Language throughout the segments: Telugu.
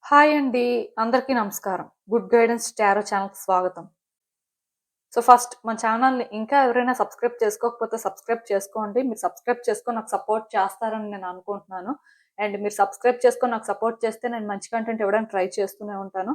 హాయ్ అండి. అందరికీ నమస్కారం. గుడ్ గైడెన్స్ టారో ఛానల్‌కి స్వాగతం. సో, ఫస్ట్ మన ఛానల్‌ని ఇంకా ఎవరైనా సబ్స్క్రైబ్ చేసుకోకపోతే సబ్స్క్రైబ్ చేసుకోండి. మీరు సబ్స్క్రైబ్ చేసుకొని నాకు సపోర్ట్ చేస్తారని నేను అనుకుంటున్నాను. అండ్ మీరు సబ్స్క్రైబ్ చేసుకొని నాకు సపోర్ట్ చేస్తే నేను మంచి కంటెంట్ ఇవ్వడానికి ట్రై చేస్తూనే ఉంటాను.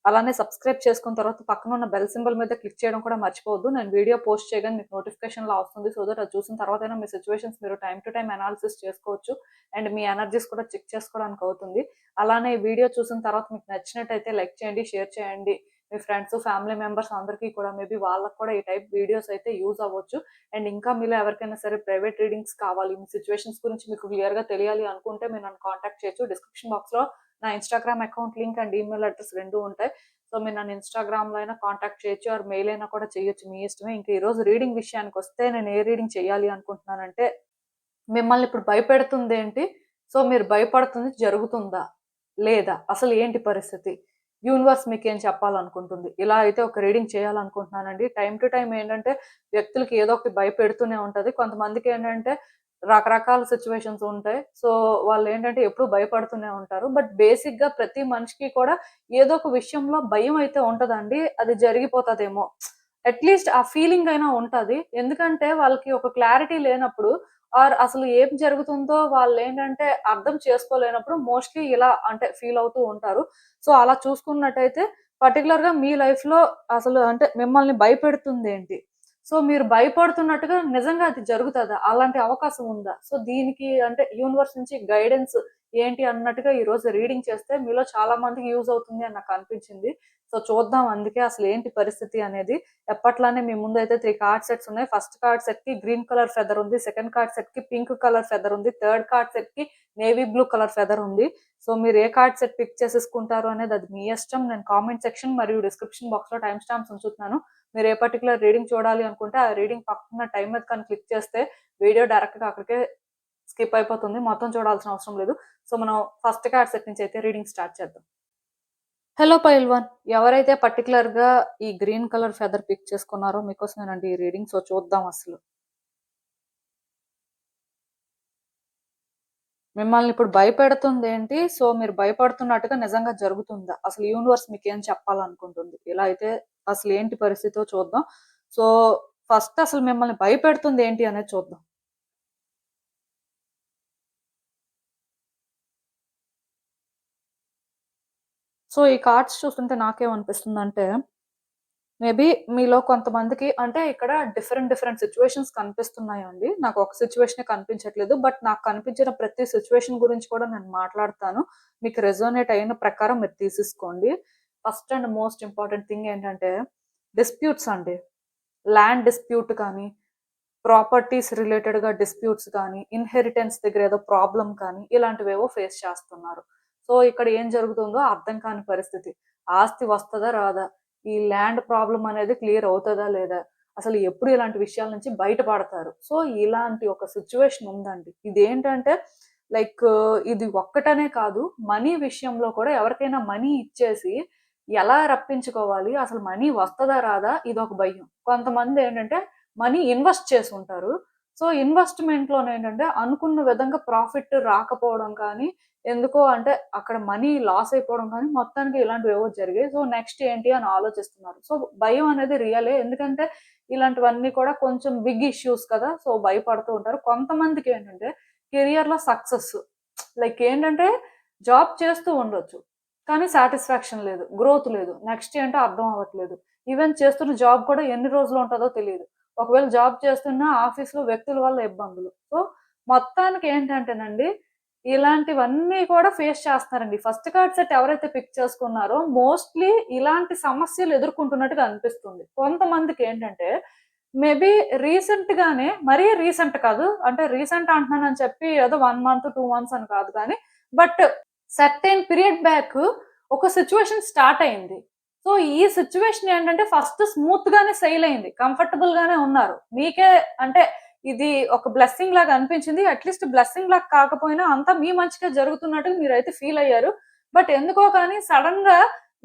అలానే సబ్స్క్రైబ్ చేసుకున్న తర్వాత పక్కన ఉన్న బెల్ సింబల్ మీద క్లిక్ చేయడం కూడా మర్చిపోవద్దు. నేను వీడియో పోస్ట్ చేయగానే మీకు నోటిఫికేషన్‌లా వస్తుంది. సో దట్ అది చూసిన తర్వాతైనా మీ సిట్యుయేషన్స్ మీరు టైమ్ టు టైమ్ అనాలిసిస్ చేసుకోవచ్చు. అండ్ మీ ఎనర్జీస్ కూడా చెక్ చేసుకోవడానికి అవుతుంది. అలానే వీడియో చూసిన తర్వాత మీకు నచ్చినట్టయితే లైక్ చేయండి, షేర్ చేయండి. మీ ఫ్రెండ్స్, ఫ్యామిలీ మెంబర్స్ అందరికీ కూడా మేబీ వాళ్ళకి కూడా ఈ టైప్ వీడియోస్ అయితే యూజ్ అవ్వచ్చు. అండ్ ఇంకా మీలో ఎవరికైనా సరే ప్రైవేట్ రీడింగ్స్ కావాలి, మీ సిట్యుయేషన్స్ గురించి మీకు క్లియర్‌గా తెలియాలి అనుకుంటే మీరు నన్ను కాంటాక్ట్ చేయొచ్చు. డిస్క్రిప్షన్ బాక్స్‌లో నా Instagram account link and email address 2 ఉంటాయి. సో, మీరు నన్ను ఇన్‌స్టాగ్రామ్‌లో అయినా కాంటాక్ట్ చేయొచ్చు ఆర్ మెయిల్ అయినా కూడా చేయొచ్చు. మీ ఇష్టమే. ఇంక ఈరోజు రీడింగ్ విషయానికొస్తే నేను ఏ రీడింగ్ చేయాలి అనుకుంటున్నానంటే, మిమ్మల్ని ఇప్పుడు భయపెడుతుందేంటి? సో, మీరు భయపడుతుంది జరుగుతుందా? లేదా? అసలు ఏంటి పరిస్థితి? యూనివర్స్ మీకేం చెప్పాలనుకుంటుంది? ఇలా అయితే ఒక రీడింగ్ చేయాలనుకుంటున్నానండి. టైమ్ టు టైమ్ ఏంటంటే, వ్యక్తులకి ఏదో ఒకటి భయపెడుతూనే ఉంటది. కొంతమందికేంటంటే, రకరకాల సిట్యుయేషన్స్ ఉంటాయి. సో, వాళ్ళేంటంటే ఎప్పుడూ భయపడుతూనే ఉంటారు. బట్ బేసిక్‌గా ప్రతి మనిషికి కూడా ఏదో ఒక విషయంలో భయం అయితే ఉంటదండి. అది జరిగిపోతదేమో. అట్‌లీస్ట్ ఆ ఫీలింగ్ అయినా ఉంటది. ఎందుకంటే వాళ్ళకి ఒక క్లారిటీ లేనప్పుడు ఆర్ అసలు ఏం జరుగుతుందో వాళ్ళేంటంటే అర్థం చేసుకోలేనప్పుడు మోస్ట్‌లీ ఇలా అంటే ఫీల్ అవుతూ ఉంటారు. సో, అలా చూసుకున్నట్టయితే పర్టిక్యులర్‌గా మీ లైఫ్‌లో అసలు అంటే మిమ్మల్ని భయపెడుతుందేంటి? సో, మీరు భయపడుతున్నట్టుగా నిజంగా అది జరుగుతదా? అలాంటి అవకాశం ఉందా? సో, దీనికి అంటే యూనివర్స్ నుంచి గైడెన్స్ ఏంటి అన్నట్టుగా ఈరోజు రీడింగ్ చేస్తే మీలో చాలా మందికి యూజ్ అవుతుంది అని నాకు అనిపించింది. సో, చూద్దాం అందుకే అసలు ఏంటి పరిస్థితి అనేది. ఎప్పట్లానే మీ ముందైతే 3 కార్డ్ సెట్స్ ఉన్నాయి. ఫస్ట్ కార్డ్ సెట్‌కి గ్రీన్ కలర్ ఫెదర్ ఉంది. సెకండ్ కార్డ్ సెట్‌కి పింక్ కలర్ ఫెదర్ ఉంది. థర్డ్ కార్డ్ సెట్‌కి నేవీ బ్లూ కలర్ ఫెదర్ ఉంది. సో, మీరు ఏ కార్డ్ సెట్ పిక్ చేసేసుకుంటారు అనేది అది మీ ఇష్టం. నేను కామెంట్ సెక్షన్ మరియు డిస్క్రిప్షన్ బాక్స్‌లో టైమ్ స్టాంప్స్ ఉంచుతున్నాను. మీరు ఏ పర్టిక్యులర్ రీడింగ్ చూడాలి అనుకుంటే ఆ రీడింగ్ పక్కన టైమ్ మీద కానీ క్లిక్ చేస్తే వీడియో డైరెక్ట్‌గా అక్కడికే స్కిప్ అయిపోతుంది. మొత్తం చూడాల్సిన అవసరం లేదు. సో, మనం ఫస్ట్ కార్డ్ సెట్ నుంచి అయితే రీడింగ్ స్టార్ట్ చేద్దాం. హలో పైల్వాన్. ఎవరైతే పర్టిక్యులర్‌గా ఈ గ్రీన్ కలర్ ఫెదర్ పిక్ చేసుకున్నారో మీకోసమేనండి ఈ రీడింగ్. సో, చూద్దాం అసలు. మిమ్మల్ని ఇప్పుడు భయపెడుతుందేంటి? సో, మీరు భయపడుతున్నట్టుగా నిజంగా జరుగుతుందా? అసలు యూనివర్స్ మీకేం చెప్పాలనుకుంటుంది? ఇలా అయితే అసలేంటి పరిస్థితో చూద్దాం. సో, ఫస్ట్ అసలు మిమ్మల్ని భయపెడుతుందేంటి అనేది చూద్దాం. సో, ఈ కార్డ్స్ చూస్తుంటే నాకేమనిపిస్తుందంటే, మేబీ మీలో కొంతమందికి అంటే ఇక్కడ డిఫరెంట్ సిట్యుయేషన్స్ కనిపిస్తున్నాయండి. నాకు ఒక సిట్యుయేషనే కనిపించట్లేదు. బట్ నాకు కనిపించిన ప్రతి సిట్యుయేషన్ గురించి కూడా నేను మాట్లాడతాను. మీకు రెజోనేట్ అయిన ప్రకారం మీరు తీసేసుకోండి. First and most important thing ఏంటంటే, డిస్ప్యూట్స్ అండి. ల్యాండ్ డిస్ప్యూట్ కానీ, ప్రాపర్టీస్ రిలేటెడ్‌గా డిస్ప్యూట్స్ కానీ, ఇన్‌హెరిటెన్స్ దగ్గర ఏదో ప్రాబ్లమ్ కానీ, ఇలాంటివేవో ఫేస్ చేస్తున్నారు. సో, ఇక్కడ ఏం జరుగుతుందో అర్థం కాని పరిస్థితి. ఆస్తి వస్తదా? రాదా? ఈ ల్యాండ్ ప్రాబ్లమ్ అనేది క్లియర్ అవుతదా? లేదా? అసలు ఎప్పుడు ఇలాంటి విషయాల నుంచి బయటపడతారు? సో, ఇలాంటి ఒక సిట్యుయేషన్ ఉందండి. ఇదేంటంటే లైక్ ఇది ఒక్కటనే కాదు. మనీ విషయంలో కూడా ఎవరికైనా మనీ ఇచ్చేసి ఎలా రప్పించుకోవాలి? అసలు మనీ వస్తదా? రాదా? ఇదొక భయం. కొంతమందేంటంటే మనీ ఇన్వెస్ట్ చేసుంటారు. సో, ఇన్వెస్ట్‌మెంట్‌లోనేంటంటే అనుకున్న విధంగా ప్రాఫిట్ రాకపోవడం కానీ, ఎందుకో అంటే అక్కడ మనీ లాస్ అయిపోవడం కానీ, మొత్తానికి ఇలాంటివేవో జరిగాయి. సో, నెక్స్ట్ ఏంటి అని ఆలోచిస్తున్నారు. సో, భయం అనేది రియలే. ఎందుకంటే ఇలాంటివన్నీ కూడా కొంచెం బిగ్ ఇష్యూస్ కదా! సో, భయపడుతూ ఉంటారు. కొంతమందికేంటంటే కెరియర్‌లో సక్సెస్ లైక్ ఏంటంటే జాబ్ చేస్తూ ఉండొచ్చు. కానీ సాటిస్ఫాక్షన్ లేదు. గ్రోత్ లేదు. నెక్స్ట్ ఏంటో అర్థం అవ్వట్లేదు. ఈవెన్ చేస్తున్న జాబ్ కూడా ఎన్ని రోజులు ఉంటదో తెలీదు. ఒకవేళ జాబ్ చేస్తున్నా ఆఫీస్‌లో వ్యక్తుల వల్ల ఇబ్బందులు. సో, మొత్తానికి ఏంటంటేనండి, ఇలాంటివన్నీ కూడా ఫేస్ చేస్తున్నారండి. ఫస్ట్ కార్డ్ సెట్ ఎవరైతే పిక్ చేసుకున్నారో మోస్ట్‌లీ ఇలాంటి సమస్యలు ఎదుర్కొంటున్నట్టుగా అనిపిస్తుంది. కొంతమందికేంటంటే మేబీ రీసెంట్‌గానే మరీ రీసెంట్ కాదు. అంటే రీసెంట్ అంటున్నానని చెప్పి ఏదో 1 మంత్, 2 మంత్స్ అని కాదు కానీ, బట్ సర్టెన్ పీరియడ్ బ్యాక్ ఒక సిట్యుయేషన్ స్టార్ట్ అయింది. సో, ఈ సిట్యుయేషన్ ఏంటంటే ఫస్ట్ స్మూత్ గానే సెయిల్ అయింది. కంఫర్టబుల్ గానే ఉన్నారు. మీకే అంటే ఇది ఒక బ్లెస్సింగ్ లాగా అనిపించింది. అట్‌లీస్ట్ బ్లెస్సింగ్ లాగా కాకపోయినా అంతా మీ మంచికే జరుగుతున్నట్టుగా మీరైతే ఫీల్ అయ్యారు. బట్ ఎందుకో కానీ సడెన్‌గా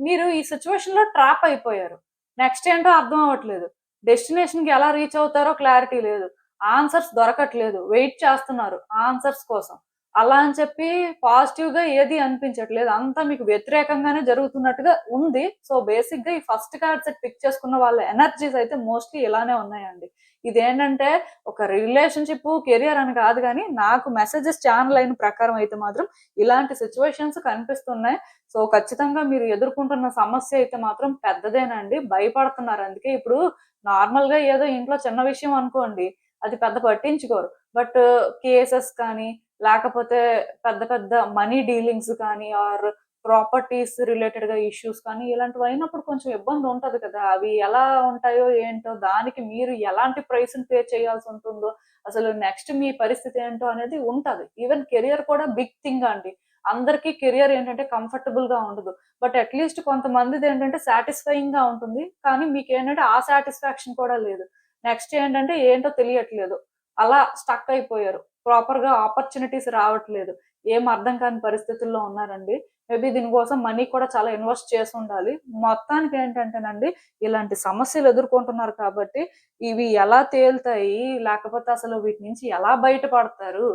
మీరు ఈ సిట్యుయేషన్‌లో ట్రాప్ అయిపోయారు. నెక్స్ట్ ఏంటో అర్థం అవ్వట్లేదు. డెస్టినేషన్‌కి ఎలా రీచ్ అవుతారో క్లారిటీ లేదు. ఆన్సర్స్ దొరకట్లేదు. వెయిట్ చేస్తున్నారు ఆన్సర్స్ కోసం. అలా అని చెప్పి పాజిటివ్ గా ఏది అనిపించట్లేదు. అంతా మీకు వ్యతిరేకంగానే జరుగుతున్నట్టుగా ఉంది. సో బేసిక్ గా ఈ ఫస్ట్ కార్డ్ సెట్ పిక్ చేసుకున్న వాళ్ళ ఎనర్జీస్ అయితే మోస్ట్లీ ఇలానే ఉన్నాయండి. ఇదేంటంటే ఒక రిలేషన్షిప్ కెరియర్ అని కాదు, కానీ నాకు మెసేజెస్ ఛానల్ అయిన ప్రకారం అయితే మాత్రం ఇలాంటి సిచ్యువేషన్స్ కనిపిస్తున్నాయి. సో ఖచ్చితంగా మీరు ఎదుర్కొంటున్న సమస్య అయితే మాత్రం పెద్దదేనండి. భయపడుతున్నారు. అందుకే ఇప్పుడు నార్మల్ గా ఏదో ఇంట్లో చిన్న విషయం అనుకోండి, అది పెద్ద పట్టించుకోరు. బట్ కేసెస్ కానీ, లేకపోతే పెద్ద పెద్ద మనీ డీలింగ్స్ కానీ, ఆర్ ప్రాపర్టీస్ రిలేటెడ్ గా ఇష్యూస్ కానీ, ఇలాంటివి అయినప్పుడు కొంచెం ఇబ్బంది ఉంటది కదా. అవి ఎలా ఉంటాయో ఏంటో, దానికి మీరు ఎలాంటి ప్రైస్ పే చేయాల్సి ఉంటుందో, అసలు నెక్స్ట్ మీ పరిస్థితి ఏంటో అనేది ఉంటది. ఈవెన్ కెరియర్ కూడా బిగ్ థింగ్ అండి. అందరికీ కెరియర్ ఏంటంటే కంఫర్టబుల్ గా ఉండదు. బట్ అట్లీస్ట్ కొంతమందిది ఏంటంటే సాటిస్ఫైయింగ్ గా ఉంటుంది. కానీ మీకు ఏంటంటే ఆ సాటిస్ఫాక్షన్ కూడా లేదు. నెక్స్ట్ ఏంటంటే ఏంటో తెలియట్లేదు. అలా స్టక్ అయిపోయారు. ప్రాపర్ గా ఆపర్చునిటీస్ రావట్లేదు. ఏం అర్థం కాని పరిస్థితుల్లో ఉన్నారండి. మేబీ దీనికోసం మనీ కూడా చాలా ఇన్వెస్ట్ చేసి ఉండాలి. మొత్తానికి ఏంటంటేనండి, ఇలాంటి సమస్యలు ఎదుర్కొంటున్నారు కాబట్టి ఇవి ఎలా తేలుతాయి, లేకపోతే అసలు వీటి నుంచి ఎలా బయటపడతారు,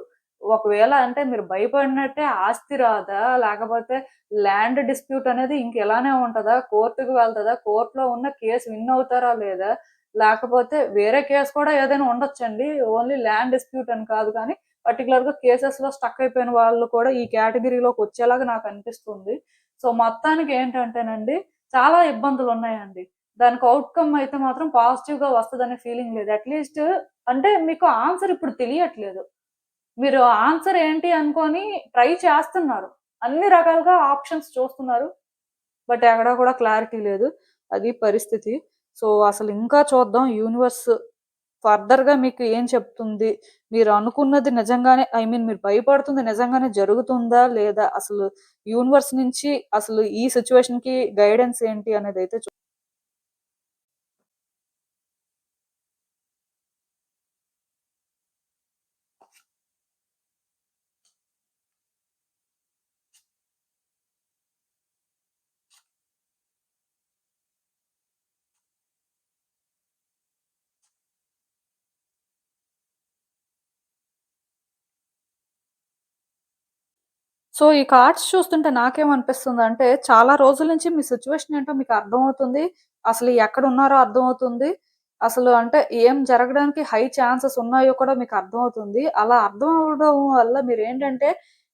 ఒకవేళ అంటే మీరు భయపడినట్టే ఆస్తి రాదా, లేకపోతే ల్యాండ్ డిస్ప్యూట్ అనేది ఇంకెలానే ఉంటదా, కోర్టుకు వెళ్తదా, కోర్టులో ఉన్న కేసు విన్ అవుతారా లేదా, లేకపోతే వేరే కేసు కూడా ఏదైనా ఉండొచ్చండి. ఓన్లీ ల్యాండ్ డిస్ప్యూట్ అని కాదు కానీ పర్టికులర్ గా కేసెస్ లో స్టక్ అయిపోయిన వాళ్ళు కూడా ఈ కేటగిరీలోకి వచ్చేలాగా నాకు అనిపిస్తుంది. సో మొత్తానికి ఏంటంటేనండి, చాలా ఇబ్బందులు ఉన్నాయండి. దానికి అవుట్కమ్ అయితే మాత్రం పాజిటివ్ గా వస్తుందనే ఫీలింగ్ లేదు. అట్లీస్ట్ అంటే మీకు ఆన్సర్ ఇప్పుడు తెలియట్లేదు. మీరు ఆన్సర్ ఏంటి అనుకొని ట్రై చేస్తున్నారు. అన్ని రకాలుగా ఆప్షన్స్ చూస్తున్నారు. బట్ ఎక్కడా కూడా క్లారిటీ లేదు. అది పరిస్థితి. సో అసలు ఇంకా చూద్దాం యూనివర్స్ ఫర్దర్ గా మీకు ఏం చెప్తుంది. మీరు అనుకున్నది నిజంగానే, ఐ మీన్ మీరు భయపడుతుంది నిజంగానే జరుగుతుందా లేదా, అసలు యూనివర్స్ నుంచి అసలు ఈ సిచ్యువేషన్ కి గైడెన్స్ ఏంటి అనేది అయితే సో, ఈ కార్డ్స్ చూస్తుంటే నాకేమనిపిస్తుందంటే, చాలా రోజుల నుంచి మీ సిట్యుయేషన్ ఏంటో మీకు అర్థమవుతుంది. అసలు ఎక్కడున్నారో అర్థమవుతుంది. అసలు అంటే ఏం జరగడానికి హై ఛాన్సెస్ ఉన్నాయో కూడా మీకు అర్థమవుతుంది. అలా అర్థం అవ్వడం వల్ల మీరేంటంటే,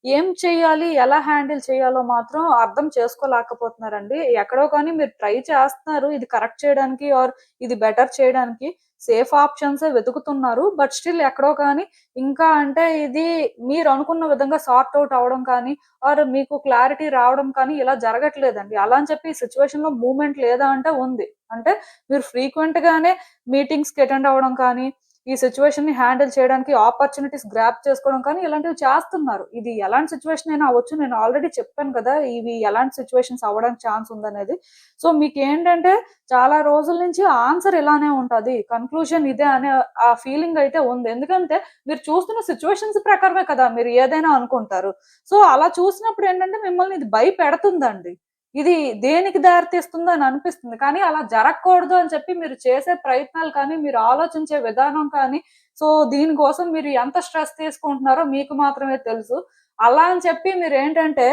ఏం చేయాలి, ఎలా హ్యాండిల్ చేయాలో మాత్రం అర్థం చేసుకోలేకపోతున్నారండి. ఎక్కడో కానీ మీరు ట్రై చేస్తున్నారు ఇది కరెక్ట్ చేయడానికి ఆర్ ఇది బెటర్ చేయడానికి. సేఫ్ ఆప్షన్సే వెతుకుతున్నారు. బట్ స్టిల్ ఎక్కడో కానీ ఇంకా అంటే ఇది మీరు అనుకున్న విధంగా సార్ట్ ఔట్ అవ్వడం కానీ, ఆర్ మీకు క్లారిటీ రావడం కానీ ఇలా జరగట్లేదండి. అలా అని చెప్పి ఈ సిట్యుయేషన్‌లో మూవ్‌మెంట్ లేదా అంటే ఉంది. అంటే మీరు ఫ్రీక్వెంట్ గానే మీటింగ్స్‌కి అటెండ్ అవ్వడం కానీ, ఈ సిట్యుయేషన్‌ని హ్యాండిల్ చేయడానికి ఆపర్చునిటీస్ గ్రాబ్ చేసుకోవడం కానీ ఇలాంటివి చేస్తున్నారు. ఇది ఎలాంటి సిట్యుయేషన్ అయినా అవ్వచ్చు. నేను ఆల్రెడీ చెప్పాను కదా! ఇవి ఎలాంటి సిట్యుయేషన్స్ అవ్వడానికి ఛాన్స్ ఉందనేది. సో మీకేంటంటే చాలా రోజుల నుంచి ఆన్సర్ ఇలానే ఉంటది. కన్‌క్లూజన్ ఇదే అనే ఆ ఫీలింగ్ అయితే ఉంది. ఎందుకంటే మీరు చూస్తున్న సిట్యుయేషన్స్ ప్రకారమే కదా మీరు ఏదైనా అనుకుంటారు. సో అలా చూసినప్పుడు ఏంటంటే మిమ్మల్ని ఇది భయపెడుతుందండి. ఇది దేనికి దారితీస్తుందో అని అనిపిస్తుంది. కానీ అలా జరగకూడదు అని చెప్పి మీరు చేసే ప్రయత్నాలు కానీ, మీరు ఆలోచించే విధానం కానీ, సో దీనికోసం మీరు ఎంత స్ట్రెస్ తీసుకుంటున్నారో మీకు మాత్రమే తెలుసు. అలా అని చెప్పి మీరేంటంటే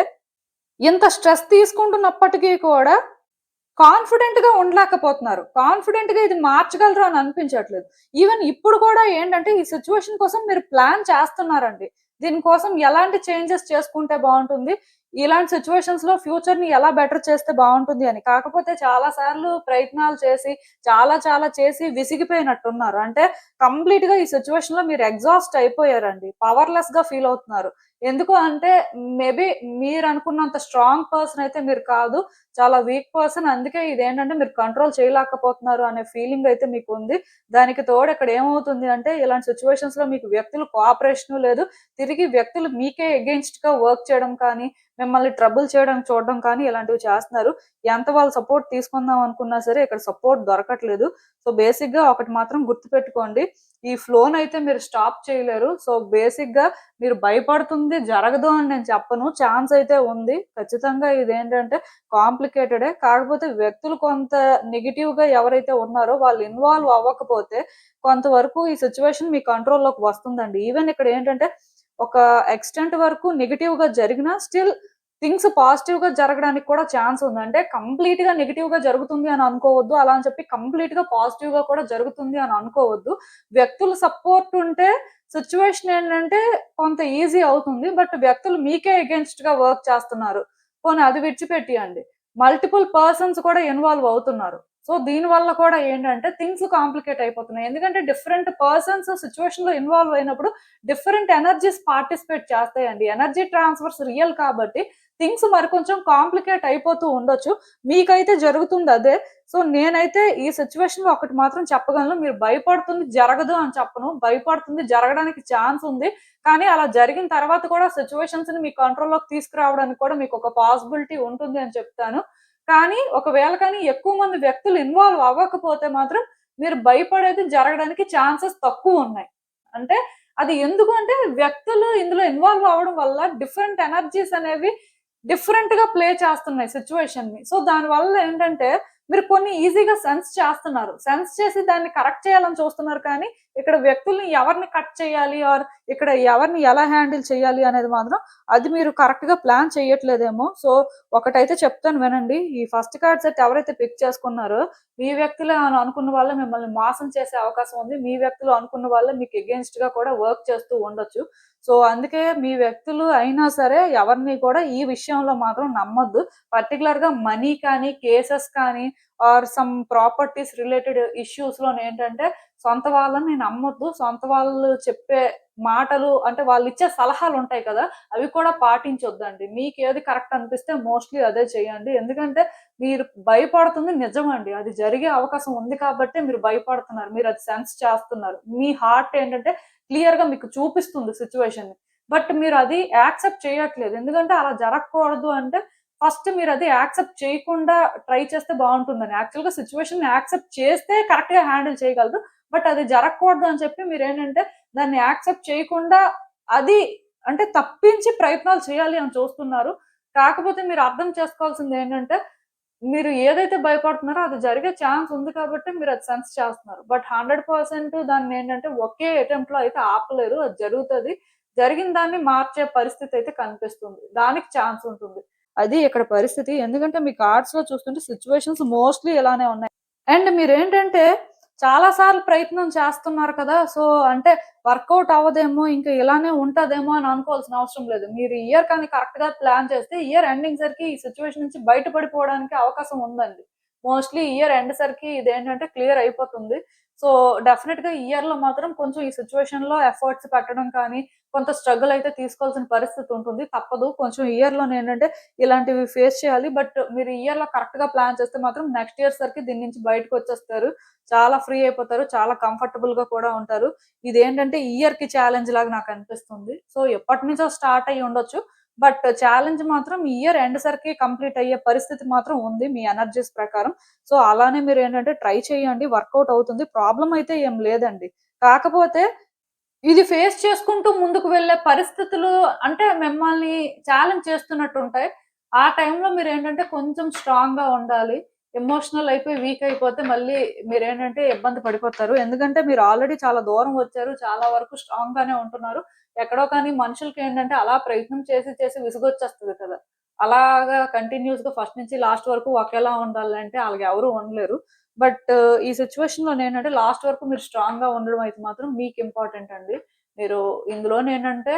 ఇంత స్ట్రెస్ తీసుకుంటున్నప్పటికీ కూడా కాన్ఫిడెంట్ గా ఉండలేకపోతున్నారు. కాన్ఫిడెంట్ గా ఇది మార్చగలరు అని అనిపించట్లేదు. ఈవెన్ ఇప్పుడు కూడా ఏంటంటే ఈ సిట్యుయేషన్ కోసం మీరు ప్లాన్ చేస్తున్నారండి. దీనికోసం ఎలాంటి చేంజెస్ చేసుకుంటే బావుంటుంది? ఇలాంటి సిట్యుయేషన్స్ లో ఫ్యూచర్ ని ఎలా బెటర్ చేస్తే బావుంటుంది అని. కాకపోతే చాలా సార్లు ప్రయత్నాలు చేసి, చాలా చేసి విసిగిపోయినట్టున్నారు. అంటే కంప్లీట్ గా ఈ సిట్యుయేషన్ లో మీరు ఎగ్జాస్ట్ అయిపోయారండి. పవర్‌లెస్ గా ఫీల్ అవుతున్నారు. ఎందుకు అంటే మేబీ మీరనుకున్నంత స్ట్రాంగ్ పర్సన్ అయితే మీరు కాదు. చాలా వీక్ పర్సన్. అందుకే ఇదేంటంటే మీరు కంట్రోల్ చేయలేకపోతున్నారు అనే ఫీలింగ్ అయితే మీకుంది. దానికి తోడు ఇక్కడ ఏమవుతుంది అంటే ఇలాంటి సిట్యుయేషన్స్ లో మీకు వ్యక్తులు కోఆపరేషన్ లేదు. తిరిగి వ్యక్తులు మీకే అగెయిన్స్ట్ గా వర్క్ చేయడం కానీ, మిమ్మల్ని ట్రబుల్ చేయడానికి చూడడం కానీ ఇలాంటివి చేస్తున్నారు. ఎంత వాళ్ళు సపోర్ట్ తీసుకుందాం అనుకున్నా సరే ఇక్కడ సపోర్ట్ దొరకట్లేదు. సో బేసిక్ గా ఒకటి మాత్రం గుర్తుపెట్టుకోండి. ఈ ఫ్లోనైతే మీరు స్టాప్ చేయలేరు. సో బేసిక్‌గా మీరు భయపడుతుంది జరగదు అని నేను చెప్పను. ఛాన్స్ అయితే ఉంది. ఖచ్చితంగా ఇదేంటంటే కాంప్లికేటెడే. కాకపోతే వ్యక్తులు కొంత నెగెటివ్‌గా ఎవరైతే ఉన్నారో వాళ్ళు ఇన్వాల్వ్ అవ్వకపోతే కొంతవరకు ఈ సిట్యుయేషన్ మీ కంట్రోల్‌లోకి వస్తుందండి. ఈవెన్ ఇక్కడ ఏంటంటే ఒక ఎక్స్టెంట్ వరకు నెగిటివ్ గా జరిగినా స్టిల్ థింగ్స్ పాజిటివ్ గా జరగడానికి కూడా ఛాన్స్ ఉంది. అంటే కంప్లీట్ గా నెగిటివ్ గా జరుగుతుంది అని అనుకోవద్దు. అలా అని చెప్పి కంప్లీట్ గా పాజిటివ్ గా కూడా జరుగుతుంది అని అనుకోవద్దు. వ్యక్తుల సపోర్ట్ ఉంటే సిచ్యువేషన్ ఏంటంటే కొంత ఈజీ అవుతుంది. బట్ వ్యక్తులు మీకే అగేన్స్ట్ గా వర్క్ చేస్తున్నారు. పోనీ అది విడిచిపెట్టియండి. మల్టిపుల్ పర్సన్స్ కూడా ఇన్వాల్వ్ అవుతున్నారు. సో దీని వల్ల కూడా ఏంటంటే థింగ్స్ కాంప్లికేట్ అయిపోతున్నాయి. ఎందుకంటే డిఫరెంట్ పర్సన్స్ సిచ్యువేషన్ లో ఇన్వాల్వ్ అయినప్పుడు డిఫరెంట్ ఎనర్జీస్ పార్టిసిపేట్ చేస్తాయండి. ఎనర్జీ ట్రాన్స్ఫర్స్ రియల్ కాబట్టి థింగ్స్ మరి కొంచెం కాంప్లికేట్ అయిపోతూ ఉండొచ్చు. మీకైతే జరుగుతుంది అదే. సో నేనైతే ఈ సిచ్యువేషన్ లో ఒకటి మాత్రం చెప్పగలను, మీరు భయపడుతుంది జరగదు అని చెప్పను. భయపడుతుంది జరగడానికి ఛాన్స్ ఉంది. కానీ అలా జరిగిన తర్వాత కూడా సిచ్యువేషన్స్ ని మీ కంట్రోల్లోకి తీసుకురావడానికి కూడా మీకు ఒక పాసిబిలిటీ ఉంటుంది అని చెప్తాను. కానీ ఒకవేళ కానీ ఎక్కువ మంది వ్యక్తులు ఇన్వాల్వ్ అవ్వకపోతే మాత్రం మీరు భయపడేది జరగడానికి ఛాన్సెస్ తక్కువ ఉన్నాయి. అంటే అది ఎందుకు అంటే వ్యక్తులు ఇందులో ఇన్వాల్వ్ అవ్వడం వల్ల డిఫరెంట్ ఎనర్జీస్ అనేవి డిఫరెంట్ గా ప్లే చేస్తున్నాయి సిచ్యువేషన్ ని. సో దాని వల్ల ఏంటంటే మీరు కొన్ని ఈజీగా సెన్స్ చేస్తున్నారు. సెన్స్ చేసి దాన్ని కరెక్ట్ చేయాలని చూస్తున్నారు. కానీ ఇక్కడ వ్యక్తుల్ని ఎవరిని కట్ చేయాలి ఆర్ ఇక్కడ ఎవరిని ఎలా హ్యాండిల్ చేయాలి అనేది మాత్రం అది మీరు కరెక్ట్ గా ప్లాన్ చేయట్లేదేమో. సో ఒకటైతే చెప్తాను వినండి. ఈ ఫస్ట్ కార్డ్ సెట్ ఎవరైతే పిక్ చేసుకున్నారో మీ వ్యక్తులే అని అనుకున్న వాళ్ళే మిమ్మల్ని మోసం చేసే అవకాశం ఉంది. మీ వ్యక్తులు అనుకున్న వాళ్ళే మీకు ఎగెన్స్ట్ గా కూడా వర్క్ చేస్తూ ఉండొచ్చు. సో అందుకే మీ వ్యక్తులు అయినా సరే ఎవరిని కూడా ఈ విషయంలో మాత్రం నమ్మొద్దు. పర్టికులర్ గా మనీ కానీ కేసెస్ కానీ or some properties related issues లో ఏంటంటే సొంత వాళ్ళని నమ్మొద్దు. సొంత వాళ్ళు చెప్పే మాటలు అంటే వాళ్ళు ఇచ్చే సలహాలు ఉంటాయి కదా, అవి కూడా పాటించొద్దండి. మీకు ఏది కరెక్ట్ అనిపిస్తే మోస్ట్లీ అదే చేయండి. ఎందుకంటే మీరు భయపడుతుంది నిజమండి. అది జరిగే అవకాశం ఉంది కాబట్టి మీరు భయపడుతున్నారు. మీరు అది సెన్స్ చేస్తున్నారు. మీ హార్ట్ ఏంటంటే క్లియర్ గా మీకు చూపిస్తుంది సిచ్యువేషన్ ని. బట్ మీరు అది యాక్సెప్ట్ చేయట్లేదు. ఎందుకంటే అలా జరగకూడదు అంటే ఫస్ట్ మీరు అది యాక్సెప్ట్ చేయకుండా ట్రై చేస్తే బాగుంటుందని. యాక్చువల్ గా సిచ్యువేషన్ యాక్సెప్ట్ చేస్తే కరెక్ట్ గా హ్యాండిల్ చేయగలరు. బట్ అది జరగకూడదు అని చెప్పి మీరు ఏంటంటే దాన్ని యాక్సెప్ట్ చేయకుండా అది అంటే తప్పించి ప్రయత్నాలు చేయాలి అని చూస్తున్నారు. కాకపోతే మీరు అర్థం చేసుకోవాల్సింది ఏంటంటే మీరు ఏదైతే భయపడుతున్నారో అది జరిగే ఛాన్స్ ఉంది కాబట్టి మీరు అది సెన్స్ చేస్తున్నారు. బట్ 100% దాన్ని ఏంటంటే ఒకే అటెంప్ట్ లో అయితే ఆపలేరు. అది జరుగుతుంది. జరిగిన దాన్ని మార్చే పరిస్థితి అయితే కనిపిస్తుంది. దానికి ఛాన్స్ ఉంటుంది. అది ఇక్కడ పరిస్థితి. ఎందుకంటే మీ కార్డ్స్ లో చూస్తుంటే సిచ్యువేషన్స్ మోస్ట్లీ ఇలానే ఉన్నాయి. అండ్ మీరేంటంటే చాలా సార్లు ప్రయత్నం చేస్తున్నారు కదా, సో అంటే వర్కౌట్ అవ్వదేమో ఇంకా ఇలానే ఉంటదేమో అని అనుకోవాల్సిన అవసరం లేదు. మీరు ఇయర్ కానీ కరెక్ట్ గా ప్లాన్ చేస్తే ఇయర్ ఎండింగ్ సరికి ఈ సిచ్యువేషన్ నుంచి బయటపడిపోవడానికి అవకాశం ఉందండి. మోస్ట్లీ ఇయర్ ఎండ్ సరికి ఇదేంటంటే క్లియర్ అయిపోతుంది. సో డెఫినెట్ గా ఇయర్ లో మాత్రం కొంచెం ఈ సిచ్యువేషన్ లో ఎఫర్ట్స్ పెట్టడం కానీ కొంత స్ట్రగుల్ అయితే తీసుకోవాల్సిన పరిస్థితి ఉంటుంది. తప్పదు. కొంచెం ఇయర్ లో ఏంటంటే ఇలాంటివి ఫేస్ చేయాలి. బట్ మీరు ఇయర్ లో కరెక్ట్ గా ప్లాన్ చేస్తే మాత్రం నెక్స్ట్ ఇయర్ సరికి దీని నుంచి బయటకు వచ్చేస్తారు. చాలా ఫ్రీ అయిపోతారు. చాలా కంఫర్టబుల్ గా కూడా ఉంటారు. ఇదేంటంటే ఇయర్ కి ఛాలెంజ్ లాగా నాకు అనిపిస్తుంది. సో ఎప్పటి నుంచో స్టార్ట్ అయ్యి ఉండొచ్చు. బట్ ఛాలెంజ్ మాత్రం ఇయర్ ఎండ్ సరికి కంప్లీట్ అయ్యే పరిస్థితి మాత్రం ఉంది మీ ఎనర్జీస్ ప్రకారం. సో అలానే మీరు ఏంటంటే ట్రై చేయండి. వర్కౌట్ అవుతుంది. ప్రాబ్లం అయితే ఏం లేదండి. కాకపోతే ఇది ఫేస్ చేసుకుంటూ ముందుకు వెళ్ళే పరిస్థితులు అంటే మిమ్మల్ని ఛాలెంజ్ చేస్తున్నట్టు ఉంటాయి. ఆ టైంలో మీరు ఏంటంటే కొంచెం స్ట్రాంగ్ గా ఉండాలి. ఎమోషనల్ అయిపోయి వీక్ అయిపోతే మళ్ళీ మీరేంటంటే ఇబ్బంది పడిపోతారు. ఎందుకంటే మీరు ఆల్రెడీ చాలా దూరం వచ్చారు. చాలా వరకు స్ట్రాంగ్ గానే ఉంటున్నారు. ఎక్కడో కానీ మనుషులకి ఏంటంటే అలా ప్రయత్నం చేసి చేసి విసుగొచ్చేస్తుంది కదా, అలాగా కంటిన్యూస్ గా ఫస్ట్ నుంచి లాస్ట్ వరకు ఒకేలా ఉండాలంటే వాళ్ళకి ఎవరు ఉండలేరు. బట్ ఈ సిచ్యువేషన్ లో ఏంటంటే లాస్ట్ వరకు మీరు స్ట్రాంగ్ గా ఉండడం అయితే మాత్రం మీకు ఇంపార్టెంట్ అండి. మీరు ఇందులో ఏంటంటే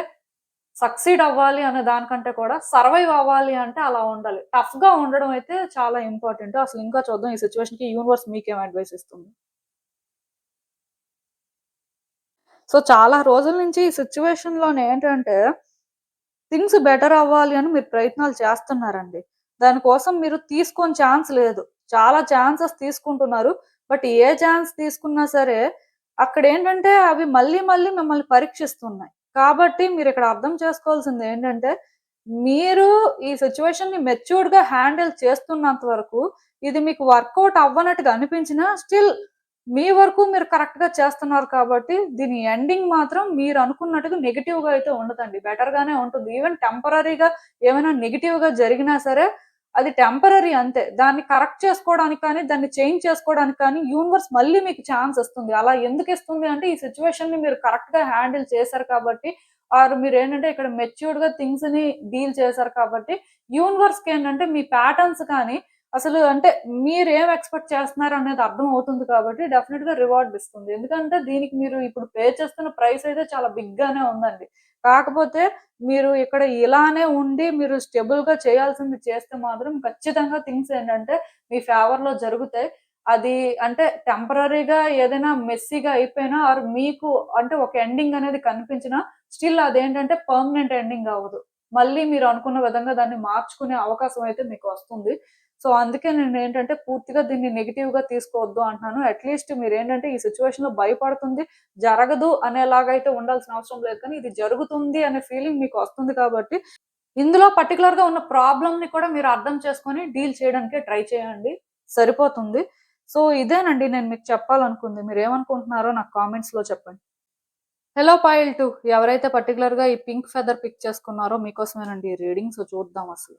సక్సీడ్ అవ్వాలి అనే దానికంటే కూడా సర్వైవ్ అవ్వాలి అంటే అలా ఉండాలి. టఫ్ గా ఉండడం అయితే చాలా ఇంపార్టెంట్. అసలు ఇంకా చూద్దాం ఈ సిచ్యువేషన్ కి యూనివర్స్ మీకేం అడ్వైస్ ఇస్తుంది. సో చాలా రోజుల నుంచి ఈ సిచ్యువేషన్ లోనే ఏంటంటే థింగ్స్ బెటర్ అవ్వాలి అని మీరు ప్రయత్నాలు చేస్తున్నారండి. దానికోసం మీరు తీసుకొని ఛాన్స్ లేదు. చాలా ఛాన్సెస్ తీసుకుంటున్నారు. బట్ ఏ ఛాన్స్ తీసుకున్నా సరే అక్కడ ఏంటంటే అవి మళ్ళీ మళ్ళీ మిమ్మల్ని పరీక్షిస్తున్నాయి. కాబట్టి మీరు ఇక్కడ అర్థం చేసుకోవాల్సింది ఏంటంటే మీరు ఈ సిచ్యువేషన్ ని మెచ్యూర్డ్ గా హ్యాండిల్ చేస్తున్నంత వరకు ఇది మీకు వర్కౌట్ అవ్వనట్టుగా అనిపించినా స్టిల్ మీ వరకు మీరు కరెక్ట్ గా చేస్తున్నారు కాబట్టి దీని ఎండింగ్ మాత్రం మీరు అనుకున్నట్టుగా నెగిటివ్ గా అయితే ఉండదండి. బెటర్ గానే ఉంటుంది. ఈవెన్ టెంపరరీగా ఏమైనా నెగిటివ్ గా జరిగినా సరే అది టెంపరరీ అంతే. దాన్ని కరెక్ట్ చేసుకోవడానికి కానీ దాన్ని చేంజ్ చేసుకోవడానికి కానీ యూనివర్స్ మళ్ళీ మీకు ఛాన్స్ ఇస్తుంది. అలా ఎందుకు ఇస్తుంది అంటే ఈ సిచ్యువేషన్ ని మీరు కరెక్ట్ గా హ్యాండిల్ చేశారు కాబట్టి ఆర్ మీరేంటంటే ఇక్కడ మెచ్యూర్డ్‌గా థింగ్స్‌ని డీల్ చేశారు కాబట్టి, యూనివర్స్‌కేంటంటే మీ ప్యాటర్న్స్ కానీ, అసలు అంటే మీరేం ఎక్స్‌పెక్ట్ చేస్తున్నారనేది అర్థమవుతుంది కాబట్టి డెఫినిట్‌గా రివార్డ్ ఇస్తుంది. ఎందుకంటే దీనికి మీరు ఇప్పుడు పే చేస్తున్న ప్రైస్ అయితే చాలా బిగ్‌గానే ఉందండి. కాకపోతే మీరు ఇక్కడ ఇలానే ఉండి మీరు స్టెబుల్‌గా చేయాల్సింది చేస్తే మాత్రం ఖచ్చితంగా థింగ్స్ ఏంటంటే మీ ఫేవర్‌లో జరుగుతాయి. అది అంటే టెంపరరీగా ఏదైనా మెస్సీగా అయిపోయినా ఆర్ మీకు అంటే ఒక ఎండింగ్ అనేది కనిపించినా స్టిల్ అదేంటంటే పర్మనెంట్ ఎండింగ్ అవ్వదు. మళ్ళీ మీరు అనుకున్న విధంగా దాన్ని మార్చుకునే అవకాశం అయితే మీకు వస్తుంది. సో, అందుకే నేనేంటంటే పూర్తిగా దీన్ని నెగెటివ్‌గా తీసుకోవద్దు అంటున్నాను. అట్‌లీస్ట్ మీరేంటంటే ఈ సిట్యుయేషన్‌లో భయపడుతుంది, జరగదు అనేలాగైతే ఉండాల్సిన అవసరం లేదు కానీ, ఇది జరుగుతుంది అనే ఫీలింగ్ మీకు వస్తుంది కాబట్టి, ఇందులో పర్టిక్యులర్‌గా ఉన్న ప్రాబ్లమ్‌ని కూడా మీరు అర్థం చేసుకొని డీల్ చేయడానికే ట్రై చేయండి. సరిపోతుంది. సో, ఇదేనండి నేను మీకు చెప్పాలనుకుంది. మీరేమనుకుంటున్నారో నాకు కామెంట్స్‌లో చెప్పండి. హలో పాయిల్ 2 ఎవరైతే పర్టిక్యులర్‌గా ఈ పింక్ ఫెదర్ పిక్ చేసుకున్నారో మీకోసమేనండి ఈ రీడింగ్. సో, చూద్దాం అసలు.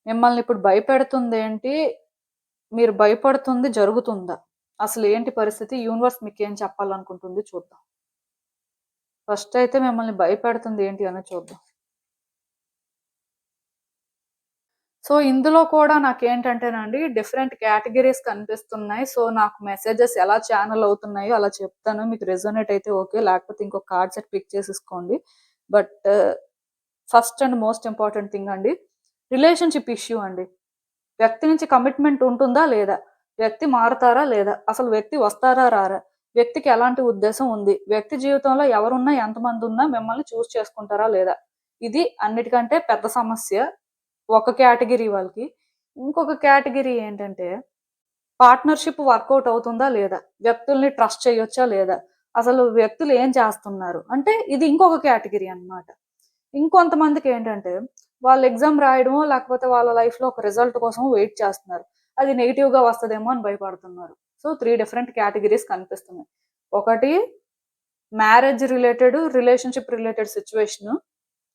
మిమ్మల్ని ఇప్పుడు భయపెడుతుందేంటి? మీరు భయపడుతుంది జరుగుతుందా? అసలేంటి పరిస్థితి? యూనివర్స్ మీకేం చెప్పాలనుకుంటుంది చూద్దాం. ఫస్ట్ అయితే మిమ్మల్ని భయపెడుతుంది ఏంటి అనేది చూద్దాం. సో, ఇందులో కూడా నాకేంటంటేనండి డిఫరెంట్ కేటగరీస్ కనిపిస్తున్నాయి. సో, నాకు మెసేజెస్ ఎలా ఛానెల్ అవుతున్నాయో అలా చెప్తాను. మీకు రెజొనేట్ అయితే ఓకే. లేకపోతే ఇంకొక కార్డ్ సెట్ పిక్ చేసేసుకోండి. But first and most important thing అండి, రిలేషన్‌షిప్ ఇష్యూ అండి. వ్యక్తి నుంచి కమిట్మెంట్ ఉంటుందా లేదా? వ్యక్తి మారతారా లేదా? అసలు వ్యక్తి వస్తారా రారా? వ్యక్తికి ఎలాంటి ఉద్దేశం ఉంది? వ్యక్తి జీవితంలో ఎవరున్నా ఎంతమంది ఉన్నా మిమ్మల్ని చూస్ చేసుకుంటారా లేదా? ఇది అన్నిటికంటే పెద్ద సమస్య ఒక కేటగిరీ వాళ్ళకి. ఇంకొక కేటగిరీ ఏంటంటే పార్ట్నర్‌షిప్ వర్కౌట్ అవుతుందా లేదా? వ్యక్తుల్ని ట్రస్ట్ చేయొచ్చా లేదా? అసలు వ్యక్తులు ఏం చేస్తున్నారు? అంటే ఇది ఇంకొక కేటగిరీ అన్నమాట. ఇంకొంతమందికేంటంటే, వాళ్ళు ఎగ్జామ్ రాయడమో, లేకపోతే వాళ్ళ లైఫ్‌లో ఒక రిజల్ట్ కోసం వెయిట్ చేస్తున్నారు. అది నెగెటివ్‌గా వస్తదేమో అని భయపడుతున్నారు. సో, 3 డిఫరెంట్ కేటగరీస్ కనిపిస్తున్నాయి. ఒకటి marriage related, relationship related situation.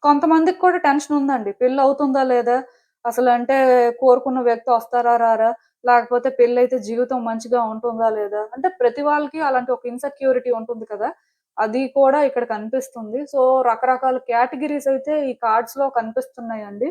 కొంతమందికి కూడా టెన్షన్ ఉందండి. పెళ్లవుతుందా లేదా? అసలంటే కోరుకున్న వ్యక్తి వస్తారా రారా? లేకపోతే పెళ్లయితే జీవితం మంచిగా ఉంటుందా లేదా? అంటే ప్రతి వాళ్ళకి అలాంటి ఒక ఇన్‌సెక్యూరిటీ ఉంటుంది కదా! అది కూడా ఇక్కడ కనిపిస్తుంది. సో, రకరకాల కేటగరీస్ అయితే ఈ కార్డ్స్‌లో కనిపిస్తున్నాయండి.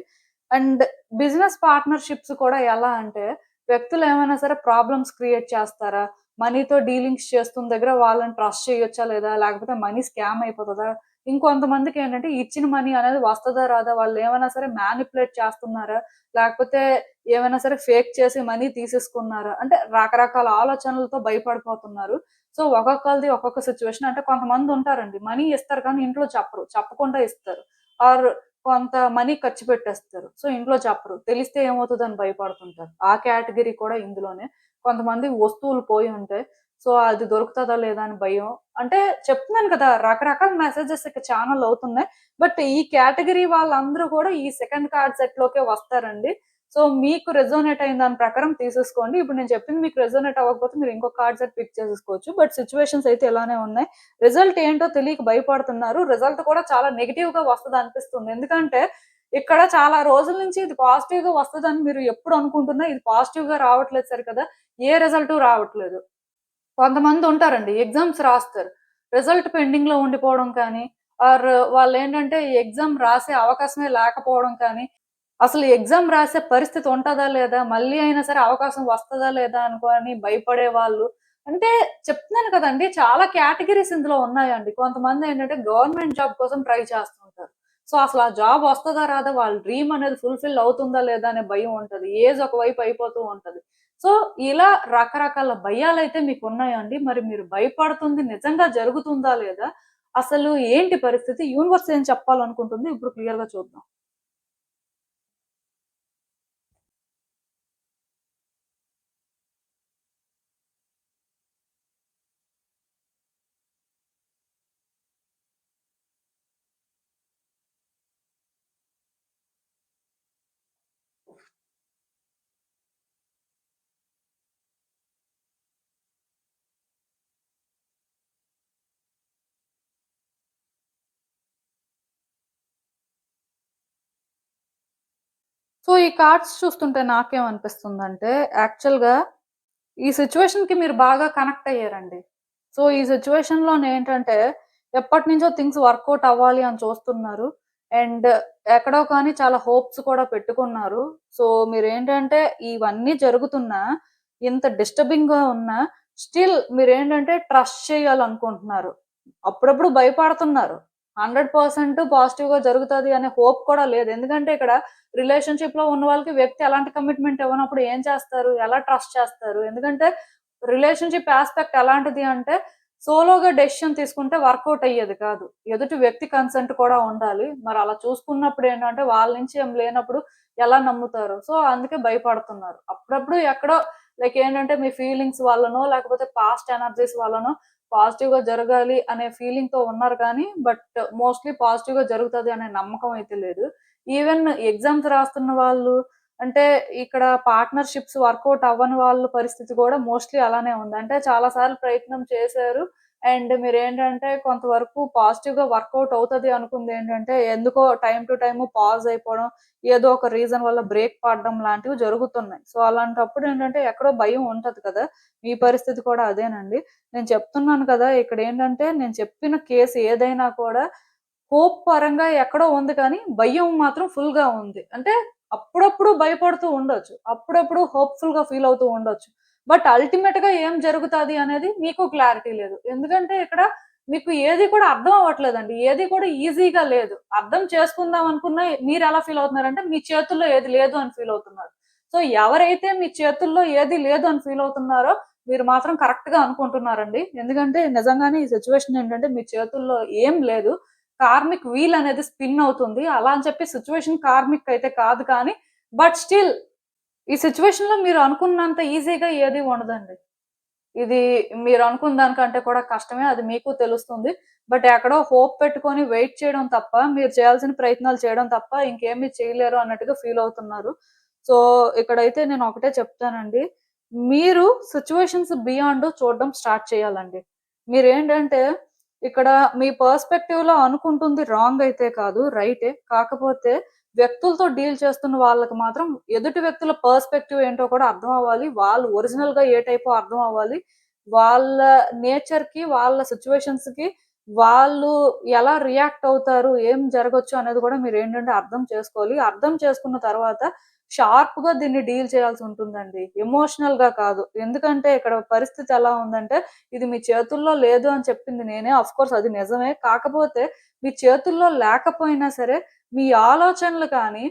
అండ్ బిజినెస్ పార్ట్నర్‌షిప్స్ కూడా ఎలా అంటే వ్యక్తులు ఏమైనా సరే ప్రాబ్లమ్స్ క్రియేట్ చేస్తారా? మనీతో డీలింగ్స్ చేస్తున్న దగ్గర వాళ్ళని ట్రస్ట్ చేయొచ్చా లేదా? లేకపోతే మనీ స్కామ్ అయిపోతదా? ఇంకొంతమందికేంటంటే ఇచ్చిన మనీ అనేది వస్తదా? రాదా? వాళ్ళేమైనా సరే మ్యానిప్యులేట్ చేస్తున్నారా? లేకపోతే ఏమైనా సరే ఫేక్ చేసి మనీ తీసేసుకున్నారా? అంటే రకరకాల ఆలోచనలతో భయపడిపోతున్నారు. సో, ఒక్కొక్కళ్ళది ఒక్కొక్క సిట్యుయేషన్. అంటే కొంతమందుంటారండి. మనీ ఇస్తారు కానీ ఇంట్లో చెప్పరు. చెప్పకుండా ఇస్తారు. ఆర్ కొంత మనీ ఖర్చు పెట్టేస్తారు. సో, ఇంట్లో చెప్పరు. తెలిస్తే ఏమవుతదని భయపడుతుంటారు. ఆ కేటగరీ కూడా ఇందులోనే. కొంతమంది వస్తువులు పోయి ఉంటాయి. సో, అది దొరుకుతదా లేదా అని భయం. అంటే చెప్తున్నాను కదా! రకరకాల మెసేజెస్ ఇక ఛానెల్ అవుతున్నాయి. బట్ ఈ కేటగరీ వాళ్ళందరూ కూడా ఈ సెకండ్ కార్డ్ సెట్‌లోకే వస్తారండి. సో, మీకు రెజోనేట్ అయిన దాని ప్రకారం తీసేసుకోండి. ఇప్పుడు నేను చెప్పింది మీకు రెజోనేట్ అవ్వకపోతే మీరు ఇంకో కార్డ్ సెట్ పిక్ చేసేసుకోవచ్చు. బట్ సిట్యుయేషన్స్ అయితే ఇలానే ఉన్నాయి. రిజల్ట్ ఏంటో తెలియక భయపడుతున్నారు. రిజల్ట్ కూడా చాలా నెగెటివ్‌గా వస్తదనిపిస్తుంది. ఎందుకంటే ఇక్కడ చాలా రోజుల నుంచి ఇది పాజిటివ్‌గా వస్తదని మీరు ఎప్పుడు అనుకుంటున్నా ఇది పాజిటివ్‌గా రావట్లేదు సరికదా! ఏ రిజల్టు రావట్లేదు. కొంతమందుంటారండి. ఎగ్జామ్స్ రాస్తారు. రిజల్ట్ పెండింగ్‌లో ఉండిపోవడం కానీ, ఆర్ వాళ్ళేంటంటే ఈ ఎగ్జామ్ రాసే అవకాశమే లేకపోవడం కానీ, అసలు ఎగ్జామ్ రాసే పరిస్థితి ఉంటదా లేదా? మళ్ళీ అయినా సరే అవకాశం వస్తదా లేదా అనుకోని భయపడేవాళ్ళు. అంటే చెప్తున్నాను కదండీ! చాలా కేటగరీస్ ఇందులో ఉన్నాయండి. కొంతమందేంటంటే గవర్నమెంట్ జాబ్ కోసం ట్రై చేస్తుంటారు. సో, అసలు ఆ జాబ్ వస్తదా రాదా? వాళ్ళ డ్రీమ్ అనేది ఫుల్‌ఫిల్ అవుతుందా లేదా అనే భయం ఉంటది. ఏజ్ ఒకవైపు అయిపోతూ ఉంటది. సో, ఇలా రకరకాల భయాలైతే మీకున్నాయండి. మరి మీరు భయపడుతుంది నిజంగా జరుగుతుందా లేదా? అసలు ఏంటి పరిస్థితి? యూనివర్స్ ఏం చెప్పాలనుకుంటుంది? ఇప్పుడు క్లియర్‌గా చూద్దాం. సో, ఈ కార్డ్స్ చూస్తుంటే నాకేమనిపిస్తుందంటే, యాక్చువల్‌గా ఈ సిట్యుయేషన్‌కి మీరు బాగా కనెక్ట్ అయ్యారండి. సో, ఈ సిట్యుయేషన్‌లోనేంటంటే, ఎప్పటి నుంచో థింగ్స్ వర్కౌట్ అవ్వాలి అని చూస్తున్నారు. అండ్ ఎక్కడో కానీ చాలా హోప్స్ కూడా పెట్టుకున్నారు. సో మీరేంటంటే ఇవన్నీ జరుగుతున్నా, ఇంత డిస్టర్బింగ్‌గా ఉన్నా స్టిల్ మీరేంటంటే ట్రస్ట్ చేయాలనుకుంటున్నారు. అప్పుడప్పుడు భయపడుతున్నారు. 100% పాజిటివ్‌గా జరుగుతది అనే హోప్ కూడా లేదు. ఎందుకంటే ఇక్కడ రిలేషన్‌షిప్‌లో ఉన్న వాళ్ళకి వ్యక్తి ఎలాంటి కమిట్మెంట్ ఇవ్వనప్పుడు ఏం చేస్తారు? ఎలా ట్రస్ట్ చేస్తారు? ఎందుకంటే రిలేషన్‌షిప్ యాస్పెక్ట్ ఎలాంటిది అంటే సోలోగా డెసిషన్ తీసుకుంటే వర్కౌట్ అయ్యేది కాదు. ఎదుటి వ్యక్తి కన్సెంట్ కూడా ఉండాలి. మరి అలా చూసుకున్నప్పుడు ఏంటంటే వాళ్ళ నుంచి ఏం లేనప్పుడు ఎలా నమ్ముతారు? సో అందుకే భయపడుతున్నారు. అప్పుడప్పుడు ఎక్కడో లైక్ ఏంటంటే మీ ఫీలింగ్స్ వల్లనో లేకపోతే పాస్ట్ ఎనర్జీస్ వల్లనో పాజిటివ్‌గా జరగాలి అనే ఫీలింగ్‌తో ఉన్నారు కానీ, బట్ మోస్ట్‌లీ పాజిటివ్‌గా జరుగుతది అనే నమ్మకం అయితే లేదు. ఈవెన్ ఎగ్జామ్స్ రాస్తున్న వాళ్ళు అంటే ఇక్కడ పార్ట్నర్‌షిప్స్ వర్కౌట్ అవ్వని వాళ్ళ పరిస్థితి కూడా మోస్ట్‌లీ అలానే ఉంది. అంటే చాలా సార్లు ప్రయత్నం చేశారు. అండ్ మీరేంటంటే కొంతవరకు పాజిటివ్‌గా వర్కౌట్ అవుతది అనుకుందేంటంటే, ఎందుకో టైమ్ టు టైమ్ పాజ్ అయిపోవడం, ఏదో ఒక రీజన్ వల్ల బ్రేక్ పడడం లాంటివి జరుగుతున్నాయి. సో అలాంటప్పుడు ఏంటంటే ఎక్కడో భయం ఉంటది కదా! మీ పరిస్థితి కూడా అదేనండి. నేను చెప్తున్నాను కదా! ఇక్కడేంటంటే నేను చెప్పిన కేస్ ఏదైనా కూడా హోప్ పరంగా ఎక్కడో ఉంది కానీ, భయం మాత్రం ఫుల్‌గా ఉంది. అంటే అప్పుడప్పుడు భయపడుతూ ఉండొచ్చు. అప్పుడప్పుడు హోప్‌ఫుల్‌గా ఫీల్ అవుతూ ఉండొచ్చు. బట్ అల్టిమేట్‌గా ఏం జరుగుతాది అనేది మీకు క్లారిటీ లేదు. ఎందుకంటే ఇక్కడ మీకు ఏది కూడా అర్థం అవ్వట్లేదండి. ఏది కూడా ఈజీగా లేదు. అర్థం చేసుకుందాం అనుకున్నా మీరెలా ఫీల్ అవుతున్నారంటే, మీ చేతుల్లో ఏది లేదు అని ఫీల్ అవుతున్నారు. సో ఎవరైతే మీ చేతుల్లో ఏది లేదు అని ఫీల్ అవుతున్నారో, మీరు మాత్రం కరెక్ట్‌గా అనుకుంటున్నారండి. ఎందుకంటే నిజంగానే ఈ సిట్యుయేషన్ ఏంటంటే మీ చేతుల్లో ఏం లేదు. కార్మిక్ వీల్ అనేది స్పిన్ అవుతుంది. అలా అని చెప్పి సిట్యుయేషన్ కార్మిక్ అయితే కాదు కానీ, బట్ స్టిల్ ఈ సిట్యుయేషన్‌లో మీరు అనుకున్నంత ఈజీగా ఏది ఉండదండి. ఇది మీరు అనుకున్న దానికంటే కూడా కష్టమే. అది మీకు తెలుస్తుంది. బట్ ఎక్కడో హోప్ పెట్టుకొని వెయిట్ చేయడం తప్ప, మీరు చేయాల్సిన ప్రయత్నాలు చేయడం తప్ప ఇంకేమి చేయలేరు అన్నట్టుగా ఫీల్ అవుతున్నారు. సో, ఇక్కడైతే నేను ఒకటే చెప్తానండి. మీరు సిట్యుయేషన్స్ బియాండ్ చూడడం స్టార్ట్ చేయాలండి. మీరేంటంటే ఇక్కడ మీ పర్స్‌పెక్టివ్‌లో అనుకుంటుంది రాంగ్ అయితే కాదు, రైటే. కాకపోతే వ్యక్తులతో డీల్ చేస్తున్న వాళ్ళకి మాత్రం ఎదుటి వ్యక్తుల పర్స్‌పెక్టివ్ ఏంటో కూడా అర్థం అవ్వాలి. వాళ్ళు ఒరిజినల్‌గా ఏ టైపో అర్థం అవ్వాలి. వాళ్ళ నేచర్‌కి, వాళ్ళ సిట్యుయేషన్స్‌కి వాళ్ళు ఎలా రియాక్ట్ అవుతారు, ఏం జరగొచ్చు అనేది కూడా మీరేంటంటే అర్థం చేసుకోవాలి. అర్థం చేసుకున్న తర్వాత షార్ప్‌గా దీన్ని డీల్ చేయాల్సి ఉంటుందండి. ఎమోషనల్‌గా కాదు. ఎందుకంటే ఇక్కడ పరిస్థితి ఎలా ఉందంటే, ఇది మీ చేతుల్లో లేదు అని చెప్పింది నేనే. ఆఫ్‌కోర్స్ అది నిజమే. కాకపోతే మీ చేతుల్లో లేకపోయినా సరే, మీ ఆలోచనలు కానీ,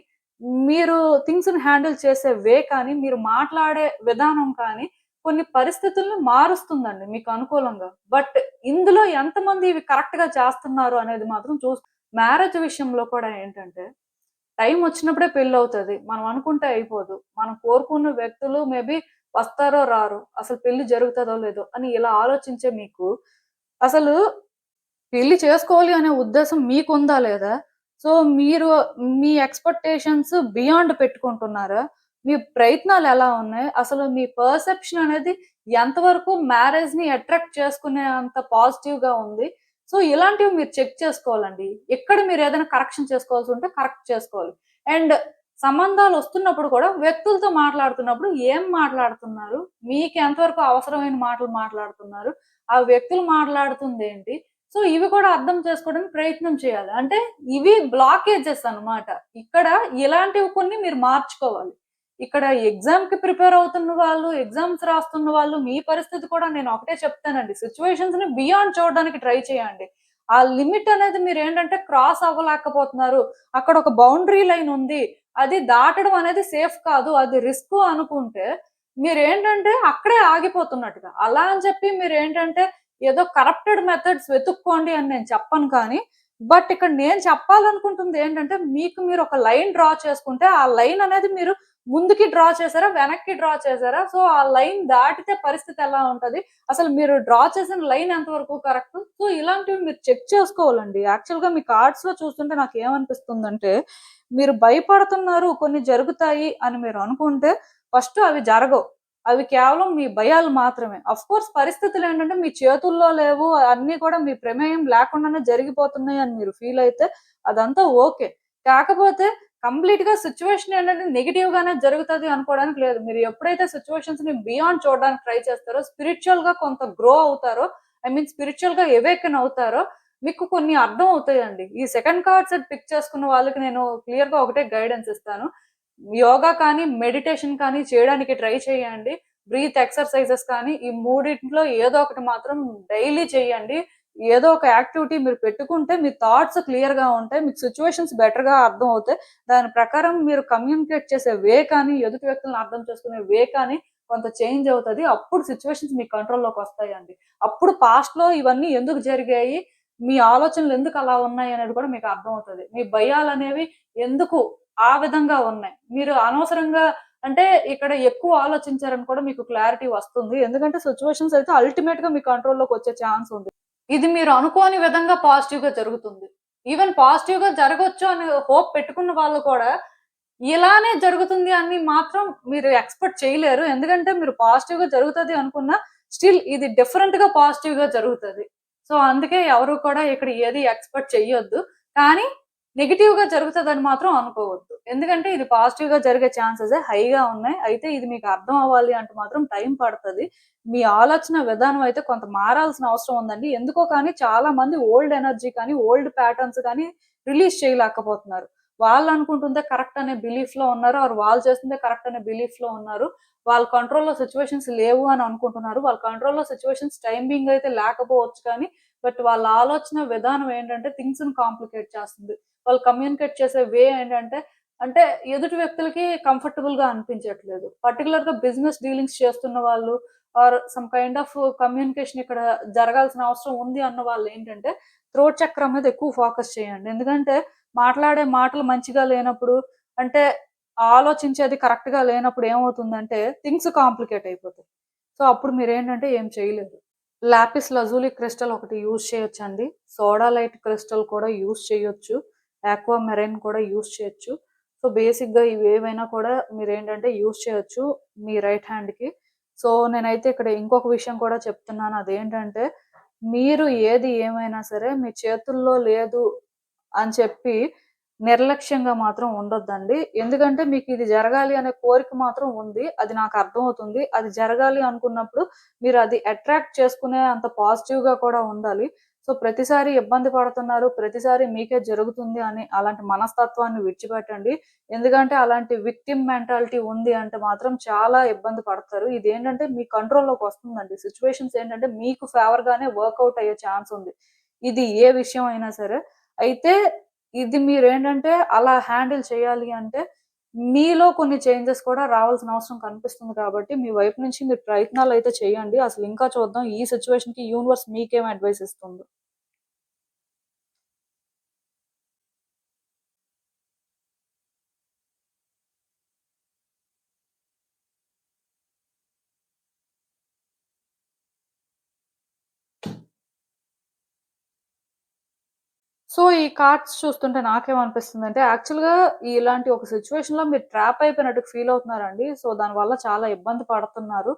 మీరు థింగ్స్‌ని హ్యాండిల్ చేసే వే కానీ, మీరు మాట్లాడే విధానం కానీ, కొన్ని పరిస్థితులను మారుస్తుందండి మీకు అనుకూలంగా. బట్ ఇందులో ఎంతమంది ఇవి కరెక్ట్‌గా చేస్తున్నారు అనేది మాత్రం మ్యారేజ్ విషయంలో కూడా ఏంటంటే, టైం వచ్చినప్పుడే పెళ్లవుతది. మనం అనుకుంటే అయిపోదు. మనం కోరుకున్న వ్యక్తులు మేబీ వస్తారో, రారో. అసలు పెళ్లి జరుగుతదో, లేదో అని ఇలా ఆలోచించే మీకు అసలు పెళ్లి చేసుకోవాలి అనే ఉద్దేశం మీకుందా లేదా? సో, మీరు మీ ఎక్స్‌పెక్టేషన్స్ బియాండ్ పెట్టుకుంటున్నారా? మీ ప్రయత్నాలెలా ఉన్నాయి? అసలు మీ పర్సెప్షన్ అనేది ఎంతవరకు మ్యారేజ్‌ని అట్రాక్ట్ చేసుకునే అంత పాజిటివ్‌గా ఉంది? సో, ఇలాంటివి మీరు చెక్ చేసుకోవాలండి. ఎక్కడ మీరేదైనా కరెక్షన్ చేసుకోవాల్సుంటే కరెక్ట్ చేసుకోవాలి. అండ్ సంబంధాలొస్తున్నప్పుడు కూడా వ్యక్తులతో మాట్లాడుతున్నప్పుడు ఏం మాట్లాడుతున్నారు? మీకు ఎంతవరకు అవసరమైన మాటలు మాట్లాడుతున్నారు? ఆ వ్యక్తులు మాట్లాడుతుందేంటి? సో, ఇవి కూడా అర్థం చేసుకోవడానికి ప్రయత్నం చేయాలి. అంటే ఇవి బ్లాకేజెస్ అన్నమాట. ఇక్కడ ఇలాంటివి కొన్ని మీరు మార్చుకోవాలి. ఇక్కడ ఎగ్జామ్‌కి ప్రిపేర్ అవుతున్న వాళ్ళు, ఎగ్జామ్స్ రాస్తున్న వాళ్ళు మీ పరిస్థితి కూడా నేను ఒకటే చెప్తానండి. సిట్యుయేషన్స్‌ని బియాండ్ చూడడానికి ట్రై చేయండి. ఆ లిమిట్ అనేది మీరేంటంటే క్రాస్ అవ్వలేకపోతున్నారు. అక్కడ ఒక బౌండరీ లైన్ ఉంది. అది దాటడం అనేది సేఫ్ కాదు. అది రిస్కు అనుకుంటే మీరేంటంటే అక్కడే ఆగిపోతున్నట్టుగా. అలా అని చెప్పి మీరేంటంటే ఏదో కరప్టెడ్ మెథడ్స్ వెతుక్కోండి అని నేను చెప్పను కానీ, బట్ ఇక్కడ నేను చెప్పాలనుకుంటుంది ఏంటంటే, మీకు మీరు ఒక లైన్ డ్రా చేసుకుంటే, ఆ లైన్ అనేది మీరు ముందుకి డ్రా చేసారా? వెనక్కి డ్రా చేసారా? సో, ఆ లైన్ దాటితే పరిస్థితి ఎలా ఉంటది? అసలు మీరు డ్రా చేసిన లైన్ ఎంతవరకు కరెక్టు? సో, ఇలాంటివి మీరు చెక్ చేసుకోవాలండి. యాక్చువల్‌గా మీ కార్డ్స్‌లో చూస్తుంటే నాకేమనిపిస్తుందంటే, మీరు భయపడుతున్నారు, కొన్ని జరుగుతాయి అని మీరు అనుకుంటే, ఫస్ట్ అవి జరగవు. అవి కేవలం మీ భయాలు మాత్రమే. ఆఫ్‌కోర్స్ పరిస్థితులేంటంటే మీ చేతుల్లో లేవు. అన్నీ కూడా మీ ప్రమేయం లేకుండానే జరిగిపోతున్నాయి అని మీరు ఫీల్ అయితే అదంతా ఓకే. కాకపోతే కంప్లీట్‌గా సిట్యుయేషన్ ఏంటంటే నెగెటివ్‌గానే జరుగుతది అనుకోవడానికి లేదు. మీరు ఎప్పుడైతే సిట్యుయేషన్స్‌ని బియాండ్ చూడడానికి ట్రై చేస్తారో, స్పిరిచ్యువల్‌గా కొంత గ్రో అవుతారో, ఐ మీన్ స్పిరిచ్యువల్‌గా అవేకెన్ అవుతారో, మీకు కొన్ని అర్థం అవుతాయండి. ఈ సెకండ్ కార్డ్ సెట్ పిక్ చేసుకున్న వాళ్ళకి నేను క్లియర్‌గా ఒకటే గైడెన్స్ ఇస్తాను. యోగా కానీ, మెడిటేషన్ కానీ చేయడానికి ట్రై చేయండి. బ్రీత్ ఎక్సర్‌సైజెస్ కానీ ఈ మూడిట్లో ఏదో ఒకటి మాత్రం డైలీ చేయండి. ఏదో ఒక యాక్టివిటీ మీరు పెట్టుకుంటే మీ థాట్స్ క్లియర్‌గా ఉంటాయి. మీకు సిట్యుయేషన్స్ బెటర్‌గా అర్థం అవుతాయి. దాని ప్రకారం మీరు కమ్యూనికేట్ చేసే వే కానీ, ఎదుటి వ్యక్తులను అర్థం చేసుకునే వే కానీ కొంత చేంజ్ అవుతది. అప్పుడు సిట్యుయేషన్స్ మీ కంట్రోల్‌లోకి వస్తాయండి. అప్పుడు పాస్ట్‌లో ఇవన్నీ ఎందుకు జరిగాయి? మీ ఆలోచనలు ఎందుకు అలా ఉన్నాయి అనేది కూడా మీకు అర్థమవుతది. మీ భయాలనేవి ఎందుకు ఆ విధంగా ఉన్నాయి. మీరు అనవసరంగా అంటే ఇక్కడ ఎక్కువ ఆలోచించారని కూడా మీకు క్లారిటీ వస్తుంది. ఎందుకంటే సిట్యుయేషన్స్ అయితే అల్టిమేట్‌గా మీ కంట్రోల్‌లోకి వచ్చే ఛాన్స్ ఉంది. ఇది మీరు అనుకోని విధంగా పాజిటివ్‌గా జరుగుతుంది. ఈవెన్ పాజిటివ్‌గా జరగొచ్చు అని హోప్ పెట్టుకున్న వాళ్ళు కూడా ఇలానే జరుగుతుంది అని మాత్రం మీరు ఎక్స్‌పెక్ట్ చేయలేరు. ఎందుకంటే మీరు పాజిటివ్‌గా జరుగుతది అనుకున్నా స్టిల్ ఇది డిఫరెంట్‌గా పాజిటివ్‌గా జరుగుతది. సో, అందుకే ఎవరు కూడా ఇక్కడ ఏది ఎక్స్‌పెక్ట్ చెయ్యొద్దు. కానీ నెగెటివ్‌గా జరుగుతదని మాత్రం అనుకోవద్దు. ఎందుకంటే ఇది పాజిటివ్‌గా జరిగే ఛాన్సెసే హైగా ఉన్నాయి. అయితే ఇది మీకు అర్థం అవ్వాలి అంటే మాత్రం టైం పడతది. మీ ఆలోచన విధానం అయితే కొంత మారాల్సిన అవసరం ఉందండి. ఎందుకో కానీ చాలా మంది ఓల్డ్ ఎనర్జీ కానీ, ఓల్డ్ ప్యాటర్న్స్ కానీ రిలీజ్ చేయలేకపోతున్నారు. వాళ్ళు అనుకుంటుందే కరెక్ట్ అనే బిలీఫ్‌లో ఉన్నారు. ఆర్ వాళ్ళు చేస్తుందే కరెక్ట్ అనే బిలీఫ్‌లో ఉన్నారు. వాళ్ళ కంట్రోల్‌లో సిట్యుయేషన్స్ లేవు అని అనుకుంటున్నారు. వాళ్ళ కంట్రోల్‌లో సిట్యుయేషన్స్ టైమ్ బీయింగ్ అయితే లేకపోవచ్చు కానీ, బట్ వాళ్ళ ఆలోచన విధానం ఏంటంటే థింగ్స్‌ని కాంప్లికేట్ చేస్తుంది. వాళ్ళు కమ్యూనికేట్ చేసే వే ఏంటంటే, అంటే ఎదుటి వ్యక్తులకి కంఫర్టబుల్‌గా అనిపించట్లేదు. పర్టిక్యులర్‌గా బిజినెస్ డీలింగ్స్ చేస్తున్న వాళ్ళు or some kind of communication ఇక్కడ జరగాల్సిన అవసరం ఉంది అన్న వాళ్ళేంటంటే, థ్రోట్ చక్రం మీద ఎక్కువ ఫోకస్ చేయండి. ఎందుకంటే మాట్లాడే మాటలు మంచిగా లేనప్పుడు, అంటే ఆలోచించేది కరెక్ట్‌గా లేనప్పుడు ఏమవుతుందంటే థింగ్స్ కాంప్లికేట్ అయిపోతాయి. సో, అప్పుడు మీరేంటంటే ఏం చేయలేరు. లాపిస్ లజూలి క్రిస్టల్ ఒకటి యూజ్ చేయొచ్చండి. సోడా లైట్ క్రిస్టల్ కూడా యూజ్ చేయొచ్చు. ఆక్వా మెరైన్ కూడా యూజ్ చేయొచ్చు. సో, బేసిక్‌గా ఇవేవైనా కూడా మీరేంటంటే యూజ్ చేయొచ్చు మీ రైట్ హ్యాండ్‌కి. సో, నేనైతే ఇక్కడ ఇంకొక విషయం కూడా చెప్తున్నాను. అదేంటంటే, మీరు ఏది ఏమైనా సరే మీ చేతుల్లో లేదు అని చెప్పి నిర్లక్ష్యంగా మాత్రం ఉండొద్దండి. ఎందుకంటే మీకిది జరగాలి అనే కోరిక మాత్రం ఉంది. అది నాకు అర్థమవుతుంది. అది జరగాలి అనుకున్నప్పుడు మీరు అది అట్రాక్ట్ చేసుకునే అంత పాజిటివ్‌గా కూడా ఉండాలి. సో, ప్రతిసారి ఇబ్బంది పడుతున్నారు, ప్రతిసారి మీకే జరుగుతుంది అని అలాంటి మనస్తత్వాన్ని విడిచిపెట్టండి. ఎందుకంటే అలాంటి విక్టిమ్ మెంటాలిటీ ఉంది అంటే మాత్రం చాలా ఇబ్బంది పడతారు. ఇదేంటంటే మీ కంట్రోల్‌లోకి వస్తుందండి. సిట్యుయేషన్స్ ఏంటంటే మీకు ఫేవర్‌గానే వర్కౌట్ అయ్యే ఛాన్స్ ఉంది. ఇది ఏ విషయం అయినా సరే. అయితే ఇది మీరేంటంటే అలా హ్యాండిల్ చేయాలి అంటే, మీలో కొన్ని చేంజెస్ కూడా రావాల్సిన అవసరం కనిపిస్తుంది కాబట్టి, మీ వైపు నుంచి మీరు ప్రయత్నాలైతే చేయండి. అసలు ఇంకా చూద్దాం ఈ సిట్యుయేషన్‌కి యూనివర్స్ మీకేం అడ్వైస్ ఇస్తుందో. సో, ఈ కార్డ్స్ చూస్తుంటే నాకేమనిపిస్తుందంటే, యాక్చువల్‌గా ఇలాంటి ఒక సిట్యుయేషన్‌లో మీరు ట్రాప్ అయిపోయినట్టు ఫీల్ అవుతున్నారండి. సో, దానివల్ల చాలా ఇబ్బంది పడుతున్నారు.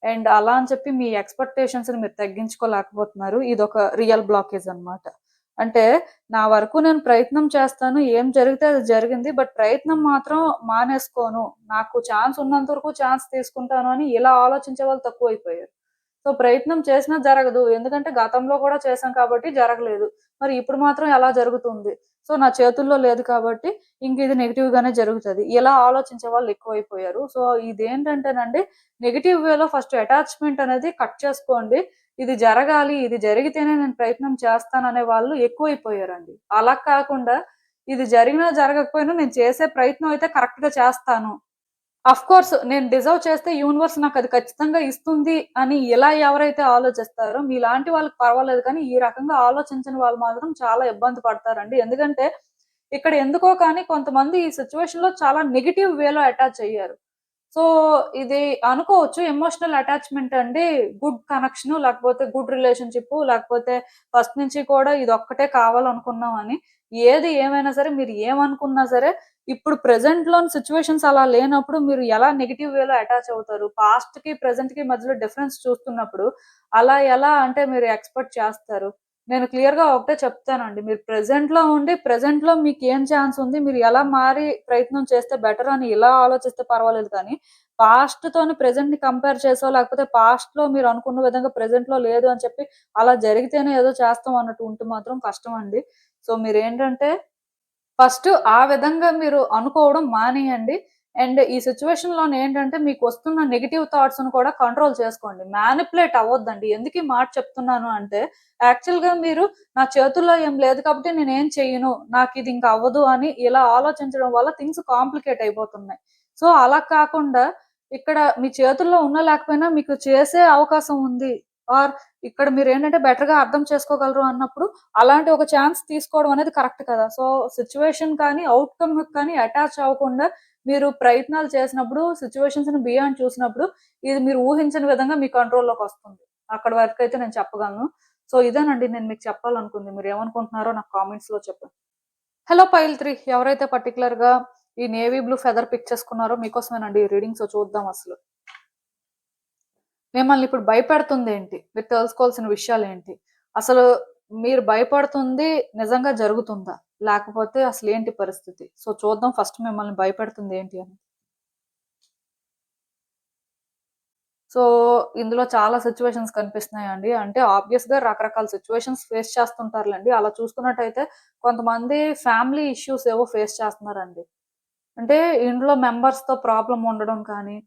అండ్ అలా అని చెప్పి మీ ఎక్స్‌పెక్టేషన్స్‌ని మీరు తగ్గించుకోలేకపోతున్నారు. ఇదొక రియల్ బ్లాకేజ్ అన్నమాట. అంటే నా వరకు నేను ప్రయత్నం చేస్తాను. ఏం జరిగితే అది జరిగింది. బట్ ప్రయత్నం మాత్రం మానేసుకోను. నాకు ఛాన్స్ ఉన్నంత వరకు ఛాన్స్ తీసుకుంటాను అని ఇలా ఆలోచించే వాళ్ళు తక్కువైపోయారు. సో, ప్రయత్నం చేసినా జరగదు. ఎందుకంటే గతంలో కూడా చేశాం కాబట్టి జరగలేదు. మరి ఇప్పుడు మాత్రం ఎలా జరుగుతుంది? సో, నా చేతుల్లో లేదు కాబట్టి ఇంక ఇది నెగెటివ్‌గానే జరుగుతది. ఇలా ఆలోచించే వాళ్ళు ఎక్కువైపోయారు. సో, ఇదేంటంటేనండి నెగెటివ్ వేలో ఫస్ట్ అటాచ్‌మెంట్ అనేది కట్ చేసుకోండి. ఇది జరగాలి, ఇది జరిగితేనే నేను ప్రయత్నం చేస్తాననే వాళ్ళు ఎక్కువైపోయారండి. అలా కాకుండా ఇది జరిగినా జరగకపోయినా నేను చేసే ప్రయత్నం అయితే కరెక్ట్‌గా చేస్తాను. ఆఫ్‌కోర్స్ నేను డిజర్వ్ చేస్తే యూనివర్స్ నాకది ఖచ్చితంగా ఇస్తుంది అని ఇలా ఎవరైతే ఆలోచిస్తారో మీలాంటి వాళ్ళకి పర్వాలేదు కానీ, ఈ రకంగా ఆలోచించని వాళ్ళు మాత్రం చాలా ఇబ్బంది పడతారండి. ఎందుకంటే, ఇక్కడ ఎందుకో కానీ కొంతమంది ఈ సిట్యుయేషన్‌లో చాలా నెగెటివ్ వేలో అటాచ్ అయ్యారు. సో, ఇది అనుకోవచ్చు ఎమోషనల్ అటాచ్‌మెంట్ అండి. గుడ్ కనెక్షను లేకపోతే గుడ్ రిలేషన్‌షిప్పు లేకపోతే ఫస్ట్ నుంచి కూడా ఇదొక్కటే కావాలనుకున్నాం అని. ఏది ఏమైనా సరే మీరు ఏమనుకున్నా సరే ఇప్పుడు ప్రెజెంట్‌లోని సిట్యుయేషన్స్ అలా లేనప్పుడు మీరు ఎలా నెగెటివ్ వేలో అటాచ్ అవుతారు? పాస్ట్‌కి, ప్రెజెంట్‌కి మధ్యలో డిఫరెన్స్ చూస్తున్నప్పుడు అలా ఎలా అంటే మీరు ఎక్స్‌పెక్ట్ చేస్తారు? నేను క్లియర్‌గా ఒకటే చెప్తానండి. మీరు ప్రెజెంట్‌లో ఉండి, ప్రెజెంట్‌లో మీకేం ఛాన్స్ ఉంది, మీరు ఎలా మారి ప్రయత్నం చేస్తే బెటర్ అని ఇలా ఆలోచిస్తే పర్వాలేదు కానీ, పాస్ట్‌తోని ప్రెజెంట్‌ని కంపేర్ చేసో, లేకపోతే పాస్ట్‌లో మీరు అనుకున్న విధంగా ప్రెజెంట్‌లో లేదు అని చెప్పి, అలా జరిగితేనే ఏదో చేస్తాం అన్నట్టు ఉంటే మాత్రం కష్టమండి. సో, మీరేంటంటే ఫస్ట్ ఆ విధంగా మీరు అనుకోవడం మానేయండి. అండ్ ఈ సిట్యుయేషన్‌లోనేంటంటే మీకొస్తున్న నెగెటివ్ థాట్స్‌ని కూడా కంట్రోల్ చేసుకోండి. మ్యానిప్యులేట్ అవ్వొద్దండి. ఎందుకీ మాట చెప్తున్నాను అంటే, యాక్చువల్‌గా మీరు నా చేతుల్లో ఏం లేదు కాబట్టి నేనేం చెయ్యను. నాకిది ఇంక అవ్వదు అని ఇలా ఆలోచించడం వల్ల థింగ్స్ కాంప్లికేట్ అయిపోతున్నాయి. సో, అలా కాకుండా ఇక్కడ మీ చేతుల్లో ఉన్నా లేకపోయినా మీకు చేసే అవకాశం ఉంది. ఆర్ ఇక్కడ మీరేంటంటే బెటర్‌గా అర్థం చేసుకోగలరు అన్నప్పుడు అలాంటి ఒక ఛాన్స్ తీసుకోవడం అనేది కరెక్ట్ కదా! సో, సిట్యుయేషన్ కానీ, ఔట్‌కమ్‌కి కానీ అటాచ్ అవ్వకుండా మీరు ప్రయత్నాలు చేసినప్పుడు, సిట్యుయేషన్స్‌ని బియాండ్ చూసినప్పుడు, ఇది మీరు ఊహించని విధంగా మీ కంట్రోల్‌లోకొస్తుంది. అక్కడి వరకైతే నేను చెప్పగలను. సో, ఇదేనండి నేను మీకు చెప్పాలనుకుంది. మీరేమనుకుంటున్నారో నాకు కామెంట్స్‌లో చెప్పండి. హలో పైల్ 3 ఎవరైతే పర్టిక్యులర్‌గా ఈ నేవీ బ్లూ ఫెదర్ పిక్ చేసుకున్నారో మీకోసమేనండి ఈ రీడింగ్. సో, చూద్దాం అసలు. మిమ్మల్ని ఇప్పుడు భయపెడుతుందేంటి? మీరు తెలుసుకోవాల్సిన విషయాలేంటి? అసలు మీరు భయపడుతుంది నిజంగా జరుగుతుందా? లేకపోతే అసలేంటి పరిస్థితి? సో, చూద్దాం ఫస్ట్ మిమ్మల్ని భయపెడుతుందేంటి అని. సో, ఇందులో చాలా సిట్యుయేషన్స్ కనిపిస్తున్నాయండి. అంటే ఆబ్వియస్‌గా రకరకాల సిట్యుయేషన్స్ ఫేస్ చేస్తుంటారులెండి. అలా చూసుకున్నట్టయితే కొంతమంది ఫ్యామిలీ ఇష్యూస్ ఏవో ఫేస్ చేస్తున్నారండి. అంటే ఇంట్లో మెంబర్స్‌తో ప్రాబ్లమ్ ఉండడం కానీ,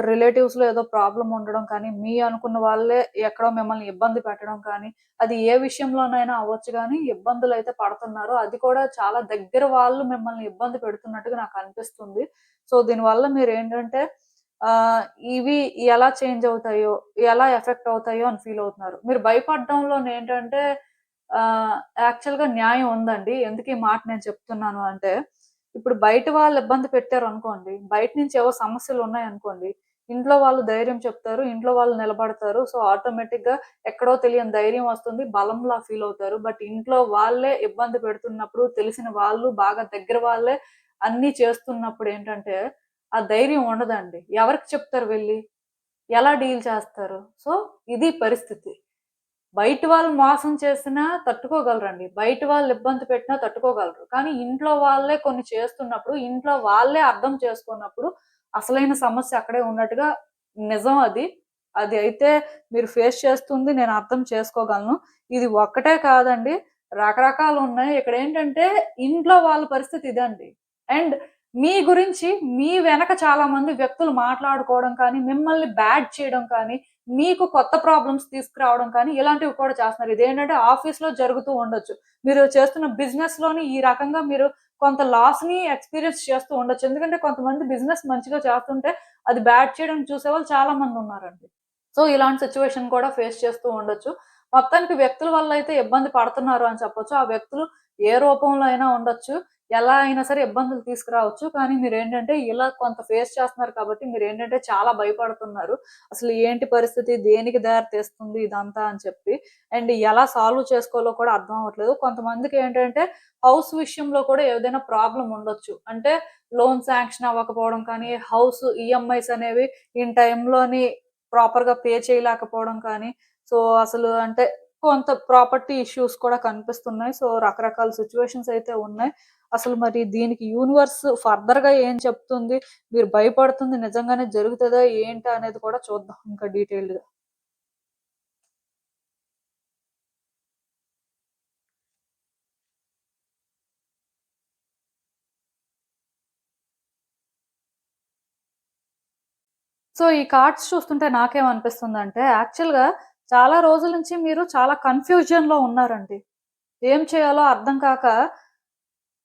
రిలేటివ్స్‌లో ఏదో ప్రాబ్లమ్ ఉండడం కానీ, మీ అనుకున్న వాళ్ళే ఎక్కడో మిమ్మల్ని ఇబ్బంది పెట్టడం కానీ, అది ఏ విషయంలోనైనా అవ్వచ్చు గానీ, ఇబ్బందులైతే పడుతున్నారు. అది కూడా చాలా దగ్గర వాళ్ళు మిమ్మల్ని ఇబ్బంది పెడుతున్నట్టుగా నాకనిపిస్తుంది. సో, దీనివల్ల మీరేంటంటే ఆహ్, ఇవి ఎలా చేంజ్ అవుతాయో, ఎలా ఎఫెక్ట్ అవుతాయో అని ఫీల్ అవుతున్నారు. మీరు భయపడడంలోనేంటంటే ఆహ్, యాక్చువల్‌గా న్యాయం ఉందండి. ఎందుకు ఈ మాట నేను చెప్తున్నాను అంటే ఇప్పుడు బయట వాళ్ళు ఇబ్బంది పెట్టారనుకోండి, బయట నుంచి ఏవో సమస్యలున్నాయనుకోండి, ఇంట్లో వాళ్ళు ధైర్యం చెప్తారు. ఇంట్లో వాళ్ళు నిలబడతారు. సో, ఆటోమేటిక్‌గా ఎక్కడో తెలియని ధైర్యం వస్తుంది. బలంలా ఫీల్ అవుతారు. బట్ ఇంట్లో వాళ్ళే ఇబ్బంది పెడుతున్నప్పుడు, తెలిసిన వాళ్ళు, బాగా దగ్గర వాళ్ళే అన్నీ చేస్తున్నప్పుడేంటంటే, ఆ ధైర్యం ఉండదండి. ఎవరికి చెప్తారు వెళ్లి? ఎలా డీల్ చేస్తారు? సో, ఇది పరిస్థితి. బయట వాళ్ళు మోసం చేసినా తట్టుకోగలరండి. బయట వాళ్ళు ఇబ్బంది పెట్టినా తట్టుకోగలరు. కానీ ఇంట్లో వాళ్ళే కొన్ని చేస్తున్నప్పుడు, ఇంట్లో వాళ్ళే అర్థం చేసుకున్నప్పుడు, అసలైన సమస్య అక్కడే ఉన్నట్టుగా నిజం అది. అది అయితే మీరు ఫేస్ చేస్తుంది నేను అర్థం చేసుకోగలను. ఇది ఒక్కటే కాదండి. రకరకాలున్నాయి. ఇక్కడేంటంటే ఇంట్లో వాళ్ళ పరిస్థితి ఇదండి. అండ్ మీ గురించి మీ వెనక చాలా మంది వ్యక్తులు మాట్లాడుకోవడం కానీ, మిమ్మల్ని బ్యాడ్ చేయడం కానీ, మీకు కొత్త ప్రాబ్లమ్స్ తీసుకురావడం కానీ, ఇలాంటివి కూడా చేస్తున్నారు. ఇదేంటంటే ఆఫీస్‌లో జరుగుతూ ఉండొచ్చు. మీరు చేస్తున్న బిజినెస్‌లోని ఈ రకంగా మీరు కొంత లాస్‌ని ఎక్స్‌పీరియన్స్ చేస్తూ ఉండొచ్చు. ఎందుకంటే కొంతమంది బిజినెస్ మంచిగా చేస్తుంటే, అది బ్యాడ్ చేయడం చూసేవాళ్ళు చాలా మందున్నారండి. సో, ఇలాంటి సిట్యుయేషన్ కూడా ఫేస్ చేస్తూ ఉండొచ్చు. మొత్తానికి వ్యక్తుల వల్ల అయితే ఇబ్బంది పడుతున్నారు అని చెప్పొచ్చు. ఆ వ్యక్తులు ఏ రూపంలో అయినా ఉండొచ్చు. ఎలా అయినా సరే ఇబ్బందులు తీసుకురావచ్చు. కానీ మీరేంటంటే ఇలా కొంత ఫేస్ చేస్తున్నారు కాబట్టి మీరేంటంటే చాలా భయపడుతున్నారు. అసలు ఏంటి పరిస్థితి? దేనికి దారి తీస్తుంది ఇదంతా అని చెప్పి. అండ్ ఎలా సాల్వ్ చేసుకోవాలో కూడా అర్థం అవ్వట్లేదు. కొంతమందికేంటంటే హౌస్ విషయంలో కూడా ఏదైనా ప్రాబ్లమ్ ఉండొచ్చు. అంటే లోన్ శాంక్షన్ అవ్వకపోవడం కానీ, హౌస్ ఈఎంఐస్ అనేవి ఇన్ టైమ్‌లోని ప్రాపర్‌గా పే చేయలేకపోవడం కానీ, సో, అసలు అంటే కొంత ప్రాపర్టీ ఇష్యూస్ కూడా కనిపిస్తున్నాయి. సో, రకరకాల సిట్యుయేషన్స్ అయితే ఉన్నాయి. అసలు మరి దీనికి యూనివర్స్ ఫర్దర్‌గా ఏం చెప్తుంది? మీరు భయపడుతుంది నిజంగానే జరుగుతదా ఏంటా అనేది కూడా చూద్దాం ఇంకా డీటెయిల్డ్‌గా. సో, ఈ కార్డ్స్ చూస్తుంటే నాకేమనిపిస్తుందంటే యాక్చువల్‌గా చాలా రోజుల నుంచి మీరు చాలా కన్‌ఫ్యూజన్‌లో ఉన్నారండి. ఏం చేయాలో అర్థం కాక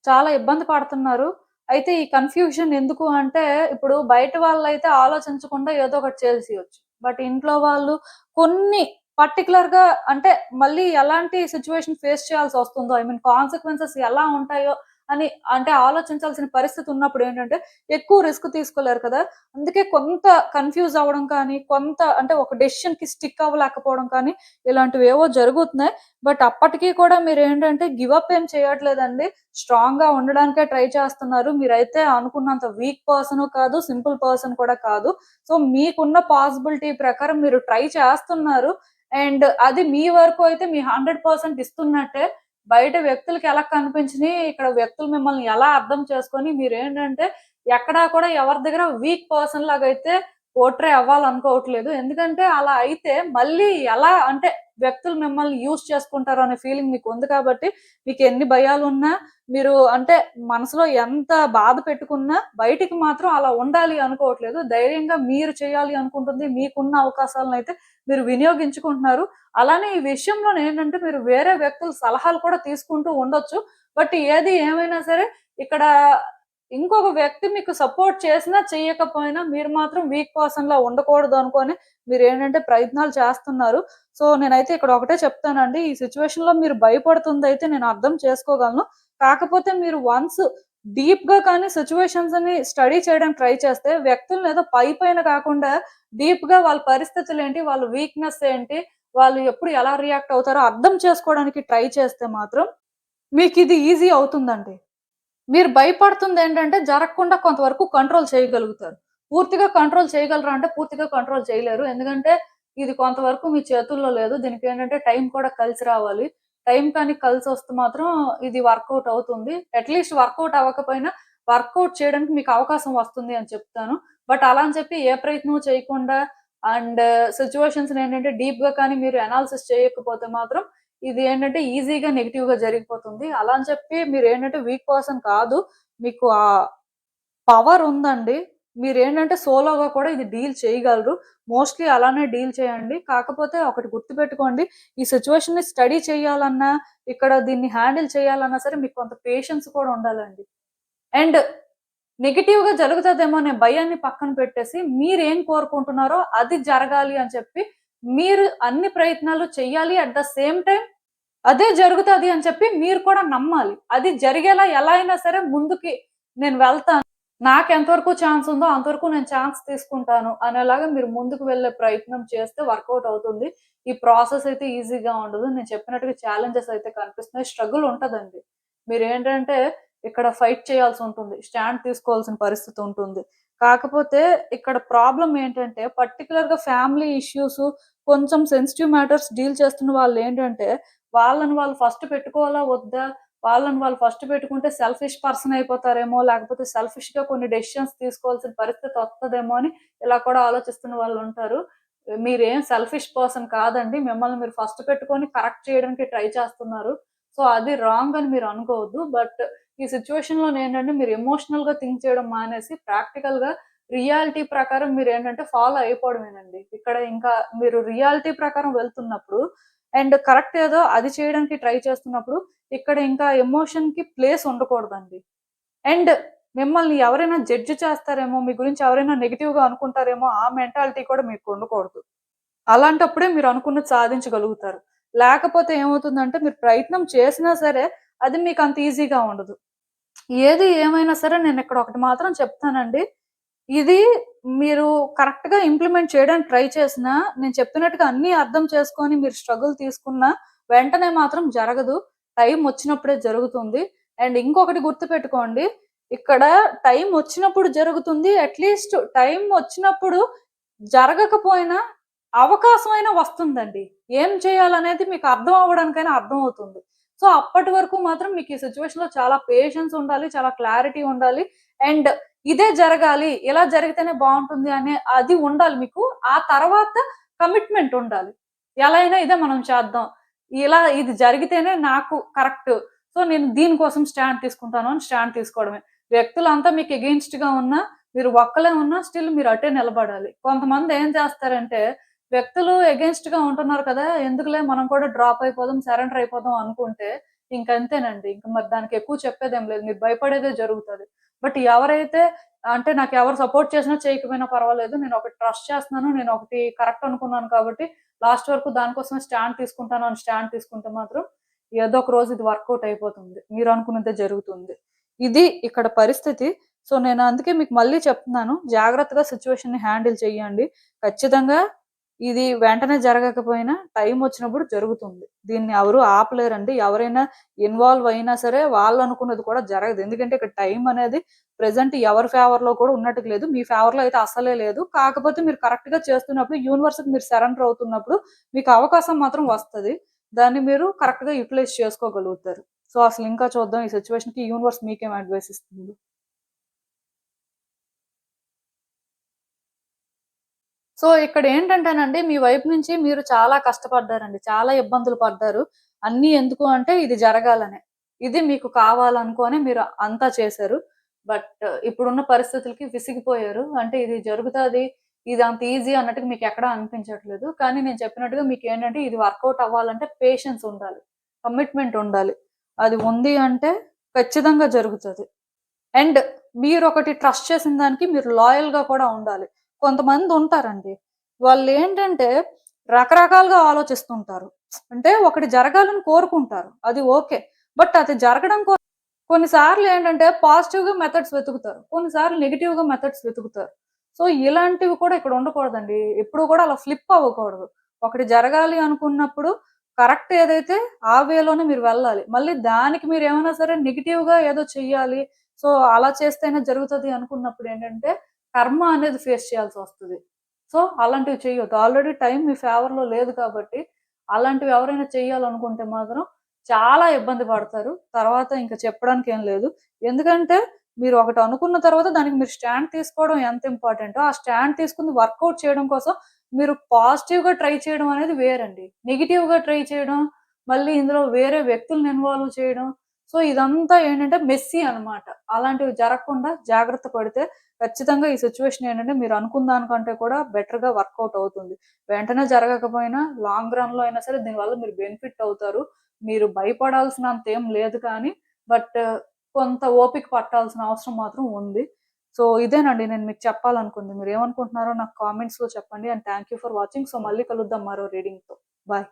చాలా ఇబ్బంది పడుతున్నారు. అయితే ఈ కన్‌ఫ్యూజన్ ఎందుకు అంటే, ఇప్పుడు బయట వాళ్ళైతే ఆలోచించకుండా ఏదో ఒకటి చేసేయొచ్చు. బట్ ఇంట్లో వాళ్ళు కొన్ని పర్టిక్యులర్‌గా అంటే మళ్ళీ ఎలాంటి సిట్యుయేషన్ ఫేస్ చేయాల్సొస్తుందో ఐ మీన్ కాన్సిక్వెన్సెస్ ఎలా ఉంటాయో అని అంటే ఆలోచించాల్సిన పరిస్థితి ఉన్నప్పుడేంటంటే, ఎక్కువ రిస్క్ తీసుకోలేరు కదా! అందుకే కొంత కన్‌ఫ్యూజ్ అవ్వడం కానీ, కొంత అంటే ఒక డెసిషన్‌కి స్టిక్ అవ్వలేకపోవడం కానీ, ఇలాంటివేవో జరుగుతున్నాయి. బట్ అప్పటికి కూడా మీరేంటంటే గివ్ అప్ ఏం చేయట్లేదండి. స్ట్రాంగ్‌గా ఉండడానికే ట్రై చేస్తున్నారు. మీరైతే అనుకున్నంత వీక్ పర్సను కాదు. సింపుల్ పర్సన్ కూడా కాదు. సో, మీకున్న పాసిబిలిటీ ప్రకారం మీరు ట్రై చేస్తున్నారు. అండ్ అది మీ వరకు అయితే మీ 100% ఇస్తున్నట్టే. బయట వ్యక్తులకి ఎలా కనిపించినియి, ఇక్కడ వ్యక్తులు మిమ్మల్ని ఎలా అర్థం చేసుకొని మీరేంటంటే ఎక్కడా కూడా ఎవరి దగ్గర వీక్ పర్సన్ లాగైతే పోర్ట్రే అవ్వాలనుకోవట్లేదు. ఎందుకంటే అలా అయితే మళ్ళీ ఎలా అంటే వ్యక్తులు మిమ్మల్ని యూజ్ చేసుకుంటారు అనే ఫీలింగ్ మీకుంది కాబట్టి మీకెన్ని భయాలున్నా, మీరు అంటే మనసులో ఎంత బాధ పెట్టుకున్నా బయటికి మాత్రం అలా ఉండాలి అనుకోవట్లేదు. ధైర్యంగా మీరు చేయాలి అనుకుంటుంది, మీకున్న అవకాశాలనైతే మీరు వినియోగించుకుంటున్నారు. అలానే ఈ విషయంలోనేంటంటే మీరు వేరే వ్యక్తుల సలహాలు కూడా తీసుకుంటూ ఉండొచ్చు. బట్ ఏది ఏమైనా సరే ఇక్కడ ఇంకొక వ్యక్తి మీకు సపోర్ట్ చేసినా, చెయ్యకపోయినా మీరు మాత్రం వీక్ పర్సన్‌లా ఉండకూడదు అనుకోని మీరేంటంటే ప్రయత్నాలు చేస్తున్నారు. సో, నేనైతే ఇక్కడ ఒకటే చెప్తానండి. ఈ సిట్యుయేషన్‌లో మీరు భయపడుతుందైతే నేను అర్థం చేసుకోగలను. కాకపోతే మీరు వన్స్ డీప్‌గా కానీ సిట్యుయేషన్స్‌ని స్టడీ చేయడానికి ట్రై చేస్తే వ్యక్తులను ఏదో పైపైన కాకుండా డీప్‌గా వాళ్ళ పరిస్థితులేంటి, వాళ్ళ వీక్‌నెస్ ఏంటి, వాళ్ళు ఎప్పుడు ఎలా రియాక్ట్ అవుతారో అర్థం చేసుకోవడానికి ట్రై చేస్తే మాత్రం మీకిది ఈజీ అవుతుందండి. మీరు భయపడుతుందేంటంటే జరగకుండా కొంతవరకు కంట్రోల్ చేయగలుగుతారు. పూర్తిగా కంట్రోల్ చేయగలరా అంటే పూర్తిగా కంట్రోల్ చేయలేరు. ఎందుకంటే ఇది కొంతవరకు మీ చేతుల్లో లేదు. దీనికేంటంటే టైం కూడా కలిసి రావాలి. టైం కానీ కలిసొస్తే మాత్రం ఇది వర్కౌట్ అవుతుంది. అట్‌లీస్ట్ వర్కౌట్ అవ్వకపోయినా వర్కౌట్ చేయడానికి మీకు అవకాశం వస్తుంది అని చెప్తాను. బట్ అలా అని చెప్పి ఏ ప్రయత్నం చేయకుండా అండ్ సిట్యుయేషన్స్‌నేంటంటే డీప్‌గా కానీ మీరు అనాలిసిస్ చేయకపోతే మాత్రం ఇది ఏంటంటే ఈజీగా నెగెటివ్‌గా జరిగిపోతుంది. అలా అని చెప్పి మీరేంటంటే వీక్ పర్సన్ కాదు. మీకు ఆ పవర్ ఉందండి. మీరేంటంటే సోలోగా కూడా ఇది డీల్ చేయగలరు. మోస్ట్‌లీ అలానే డీల్ చేయండి. కాకపోతే ఒకటి గుర్తుపెట్టుకోండి. ఈ సిట్యుయేషన్‌ని స్టడీ చేయాలన్నా, ఇక్కడ దీన్ని హ్యాండిల్ చేయాలన్నా సరే మీకు కొంత పేషెన్స్ కూడా ఉండాలండి. అండ్ నెగెటివ్‌గా జరుగుతదేమో అనే భయాన్ని పక్కన పెట్టేసి, మీరేం కోరుకుంటున్నారో అది జరగాలి అని చెప్పి, మీరు అన్ని ప్రయత్నాలు చెయ్యాలి. అట్ ద సేమ్ టైమ్ అదే జరుగుతది అని చెప్పి మీరు కూడా నమ్మాలి. అది జరిగేలా ఎలా అయినా సరే ముందుకి నేను వెళ్తాను. నాకెంత వరకు ఛాన్స్ ఉందో అంతవరకు నేను ఛాన్స్ తీసుకుంటాను అనేలాగా మీరు ముందుకు వెళ్ళే ప్రయత్నం చేస్తే వర్కౌట్ అవుతుంది. ఈ ప్రాసెస్ అయితే ఈజీగా ఉండదు. నేను చెప్పినట్టుగా ఛాలెంజెస్ అయితే కనిపిస్తున్నాయి. స్ట్రగుల్ ఉంటదండి. మీరేంటంటే ఇక్కడ ఫైట్ చేయాల్సుంటుంది. స్టాండ్ తీసుకోవాల్సిన పరిస్థితి ఉంటుంది. కాకపోతే ఇక్కడ ప్రాబ్లమ్ ఏంటంటే పర్టిక్యులర్‌గా ఫ్యామిలీ ఇష్యూస్ కొంచెం సెన్సిటివ్ మ్యాటర్స్ డీల్ చేస్తున్న వాళ్ళేంటంటే వాళ్ళని వాళ్ళు ఫస్ట్ పెట్టుకోవాలా వద్దా? వాళ్ళని వాళ్ళు ఫస్ట్ పెట్టుకుంటే సెల్ఫిష్ పర్సన్ అయిపోతారేమో, లేకపోతే సెల్ఫిష్‌గా కొన్ని డెసిషన్స్ తీసుకోవాల్సిన పరిస్థితి వస్తదేమో అని ఇలా కూడా ఆలోచిస్తున్న వాళ్ళుంటారు. మీరేం సెల్ఫిష్ పర్సన్ కాదండి. మిమ్మల్ని మీరు ఫస్ట్ పెట్టుకొని కరెక్ట్ చేయడానికి ట్రై చేస్తున్నారు. సో, అది రాంగ్ అని మీరు అనుకోవద్దు. బట్ ఈ సిట్యుయేషన్‌లోనేంటంటే మీరు ఎమోషనల్‌గా థింక్ చేయడం మానేసి ప్రాక్టికల్‌గా రియాలిటీ ప్రకారం మీరేంటంటే ఫాలో అయిపోవడమేనండి. ఇక్కడ ఇంకా మీరు రియాలిటీ ప్రకారం వెళ్తున్నప్పుడు అండ్ కరెక్ట్ ఏదో అది చేయడానికి ట్రై చేస్తున్నప్పుడు ఇక్కడ ఇంకా ఎమోషన్‌కి ప్లేస్ ఉండకూడదండి. అండ్ మిమ్మల్ని ఎవరైనా జడ్జ్ చేస్తారేమో, మీ గురించి ఎవరైనా నెగెటివ్‌గా అనుకుంటారేమో ఆ మెంటాలిటీ కూడా మీకు ఉండకూడదు. అలాంటప్పుడే మీరు అనుకున్నది సాధించగలుగుతారు. లేకపోతే ఏమవుతుందంటే మీరు ప్రయత్నం చేసినా సరే అది మీకు అంత ఈజీగా ఉండదు. ఏది ఏమైనా సరే నేనిక్కడ ఒకటి మాత్రం చెప్తానండి. ఇది మీరు కరెక్ట్‌గా ఇంప్లిమెంట్ చేయడానికి ట్రై చేసినా, నేను చెప్పినట్టుగా అన్నీ అర్థం చేసుకొని మీరు స్ట్రగుల్ తీసుకున్నా, వెంటనే మాత్రం జరగదు. టైం వచ్చినప్పుడే జరుగుతుంది. అండ్ ఇంకొకటి గుర్తుపెట్టుకోండి. ఇక్కడ టైం వచ్చినప్పుడు జరుగుతుంది. అట్‌లీస్ట్ టైం వచ్చినప్పుడు జరగకపోయినా అవకాశమైనా వస్తుందండి. ఏం చేయాలనేది మీకు అర్థం అవ్వడానికైనా అర్థమవుతుంది. సో, అప్పటి వరకు మాత్రం మీకు ఈ సిట్యుయేషన్‌లో చాలా పేషెన్స్ ఉండాలి. చాలా క్లారిటీ ఉండాలి. అండ్ ఇదే జరగాలి. ఇలా జరిగితేనే బావుంటుంది అనే అది ఉండాలి మీకు. ఆ తర్వాత కమిట్మెంట్ ఉండాలి. ఎలా అయినా ఇదే మనం చేద్దాం. ఇలా ఇది జరిగితేనే నాకు కరెక్ట్. సో, నేను దీనికోసం స్టాండ్ తీసుకుంటాను అని స్టాండ్ తీసుకోవడమే. వ్యక్తులంతా మీకు ఎగెయిన్స్ట్‌గా ఉన్నా, మీరు ఒక్కలే ఉన్నా స్టిల్ మీరు అటే నిలబడాలి. కొంతమంది ఏం చేస్తారంటే, వ్యక్తులు ఎగెయిన్స్ట్‌గా ఉంటున్నారు కదా! ఎందుకులే మనం కూడా డ్రాప్ అయిపోదాం, సరెండర్ అయిపోదాం అనుకుంటే ఇంకంతేనండి. ఇంక మరి దానికి ఎక్కువ చెప్పేదేం లేదు. మీరు భయపడేదే జరుగుతది. బట్ ఎవరైతే అంటే నాకెవరు సపోర్ట్ చేసినా చేయకపోయినా పర్వాలేదు. నేనొకటి ట్రస్ట్ చేస్తున్నాను. నేనొకటి కరెక్ట్ అనుకున్నాను కాబట్టి లాస్ట్ వరకు దానికోసమే స్టాండ్ తీసుకుంటాను అని స్టాండ్ తీసుకుంటే మాత్రం ఏదో ఒక రోజు ఇది వర్కౌట్ అయిపోతుంది. మీరనుకున్నదే జరుగుతుంది. ఇది ఇక్కడ పరిస్థితి. సో, నేను అందుకే మీకు మళ్ళీ చెప్తున్నాను. జాగ్రత్తగా సిట్యుయేషన్‌ని హ్యాండిల్ చేయండి. ఖచ్చితంగా ఇది వెంటనే జరగకపోయినా టైం వచ్చినప్పుడు జరుగుతుంది. దీన్ని ఎవరు ఆపలేరండి. ఎవరైనా ఇన్వాల్వ్ అయినా సరే వాళ్ళు అనుకున్నది కూడా జరగదు. ఎందుకంటే ఇక్కడ టైం అనేది ప్రెజెంట్ ఎవరి ఫేవర్‌లో కూడా ఉన్నట్టు లేదు. మీ ఫేవర్‌లో అయితే అస్సలే లేదు. కాకపోతే మీరు కరెక్ట్‌గా చేస్తున్నప్పుడు యూనివర్స్‌కి మీరు సరెండర్ అవుతున్నప్పుడు మీకు అవకాశం మాత్రం వస్తది. దాన్ని మీరు కరెక్ట్‌గా యుటిలైజ్ చేసుకోగలుగుతారు. సో, అసలు ఇంకా చూద్దాం ఈ సిట్యుయేషన్‌కి యూనివర్స్ మీకేం అడ్వైస్ ఇస్తుంది. సో, ఇక్కడేంటంటేనండి, మీ వైపు నుంచి మీరు చాలా కష్టపడ్డారండి. చాలా ఇబ్బందులు పడ్డారు. అన్నీ ఎందుకు అంటే ఇది జరగాలనే. ఇది మీకు కావాలనుకోని మీరు అంతా చేశారు. బట్ ఇప్పుడున్న పరిస్థితులకి విసిగిపోయారు. అంటే ఇది జరుగుతాది, ఇది అంత ఈజీ అన్నట్టుగా మీకెక్కడా అనిపించట్లేదు. కానీ నేను చెప్పినట్టుగా మీకేంటంటే ఇది వర్కౌట్ అవ్వాలంటే పేషెన్స్ ఉండాలి. కమిట్మెంట్ ఉండాలి. అది ఉంది అంటే ఖచ్చితంగా జరుగుతది. అండ్ మీరొకటి ట్రస్ట్ చేసిన దానికి మీరు లాయల్‌గా కూడా ఉండాలి. కొంతమందుంటారండి. వాళ్ళేంటంటే రకరకాలుగా ఆలోచిస్తుంటారు. అంటే ఒకటి జరగాలని కోరుకుంటారు. అది ఓకే. బట్ అది జరగడం కొన్ని సార్లు ఏంటంటే పాజిటివ్‌గా మెథడ్స్ వెతుకుతారు. కొన్ని సార్లు నెగెటివ్‌గా మెథడ్స్ వెతుకుతారు. సో, ఇలాంటివి కూడా ఇక్కడ ఉండకూడదండి. ఎప్పుడు కూడా అలా ఫ్లిప్ అవ్వకూడదు. ఒకటి జరగాలి అనుకున్నప్పుడు కరెక్ట్ ఏదైతే ఆ వేలోనే మీరు వెళ్ళాలి. మళ్ళీ దానికి మీరేమైనా సరే నెగెటివ్‌గా ఏదో చెయ్యాలి. సో, అలా చేస్తేనే జరుగుతది అనుకున్నప్పుడు ఏంటంటే కర్మ అనేది ఫేస్ చేయాల్సొస్తది. సో, అలాంటివి చెయ్యొద్దు. ఆల్రెడీ టైం మీ ఫేవర్‌లో లేదు కాబట్టి అలాంటివి ఎవరైనా చెయ్యాలనుకుంటే మాత్రం చాలా ఇబ్బంది పడతారు. తర్వాత ఇంక చెప్పడానికేం లేదు. ఎందుకంటే మీరు ఒకటి అనుకున్న తర్వాత దానికి మీరు స్టాండ్ తీసుకోవడం ఎంత ఇంపార్టెంటో, ఆ స్టాండ్ తీసుకొని వర్కౌట్ చేయడం కోసం మీరు పాజిటివ్‌గా ట్రై చేయడం అనేది వేరండి. నెగెటివ్‌గా ట్రై చేయడం, మళ్ళీ ఇందులో వేరే వ్యక్తుల్ని ఇన్వాల్వ్ చేయడం. సో, ఇదంతా ఏంటంటే మెస్సీ అనమాట. అలాంటివి జరగకుండా జాగ్రత్త పడితే ఖచ్చితంగా ఈ సిట్యుయేషన్ ఏంటంటే మీరు అనుకున్న దానికంటే కూడా బెటర్‌గా వర్కౌట్ అవుతుంది. వెంటనే జరగకపోయినా లాంగ్ రన్‌లో అయినా సరే దీనివల్ల మీరు బెనిఫిట్ అవుతారు. మీరు భయపడాల్సినంత ఏం లేదు కానీ, బట్ కొంత ఓపిక పట్టాల్సిన అవసరం మాత్రం ఉంది. సో, ఇదేనండి నేను మీకు చెప్పాలనుకుంది. మీరేమనుకుంటున్నారో నాకు కామెంట్స్‌లో చెప్పండి. And thank you for watching. So, మళ్ళీ కలుద్దాం మరో రీడింగ్‌తో. బాయ్.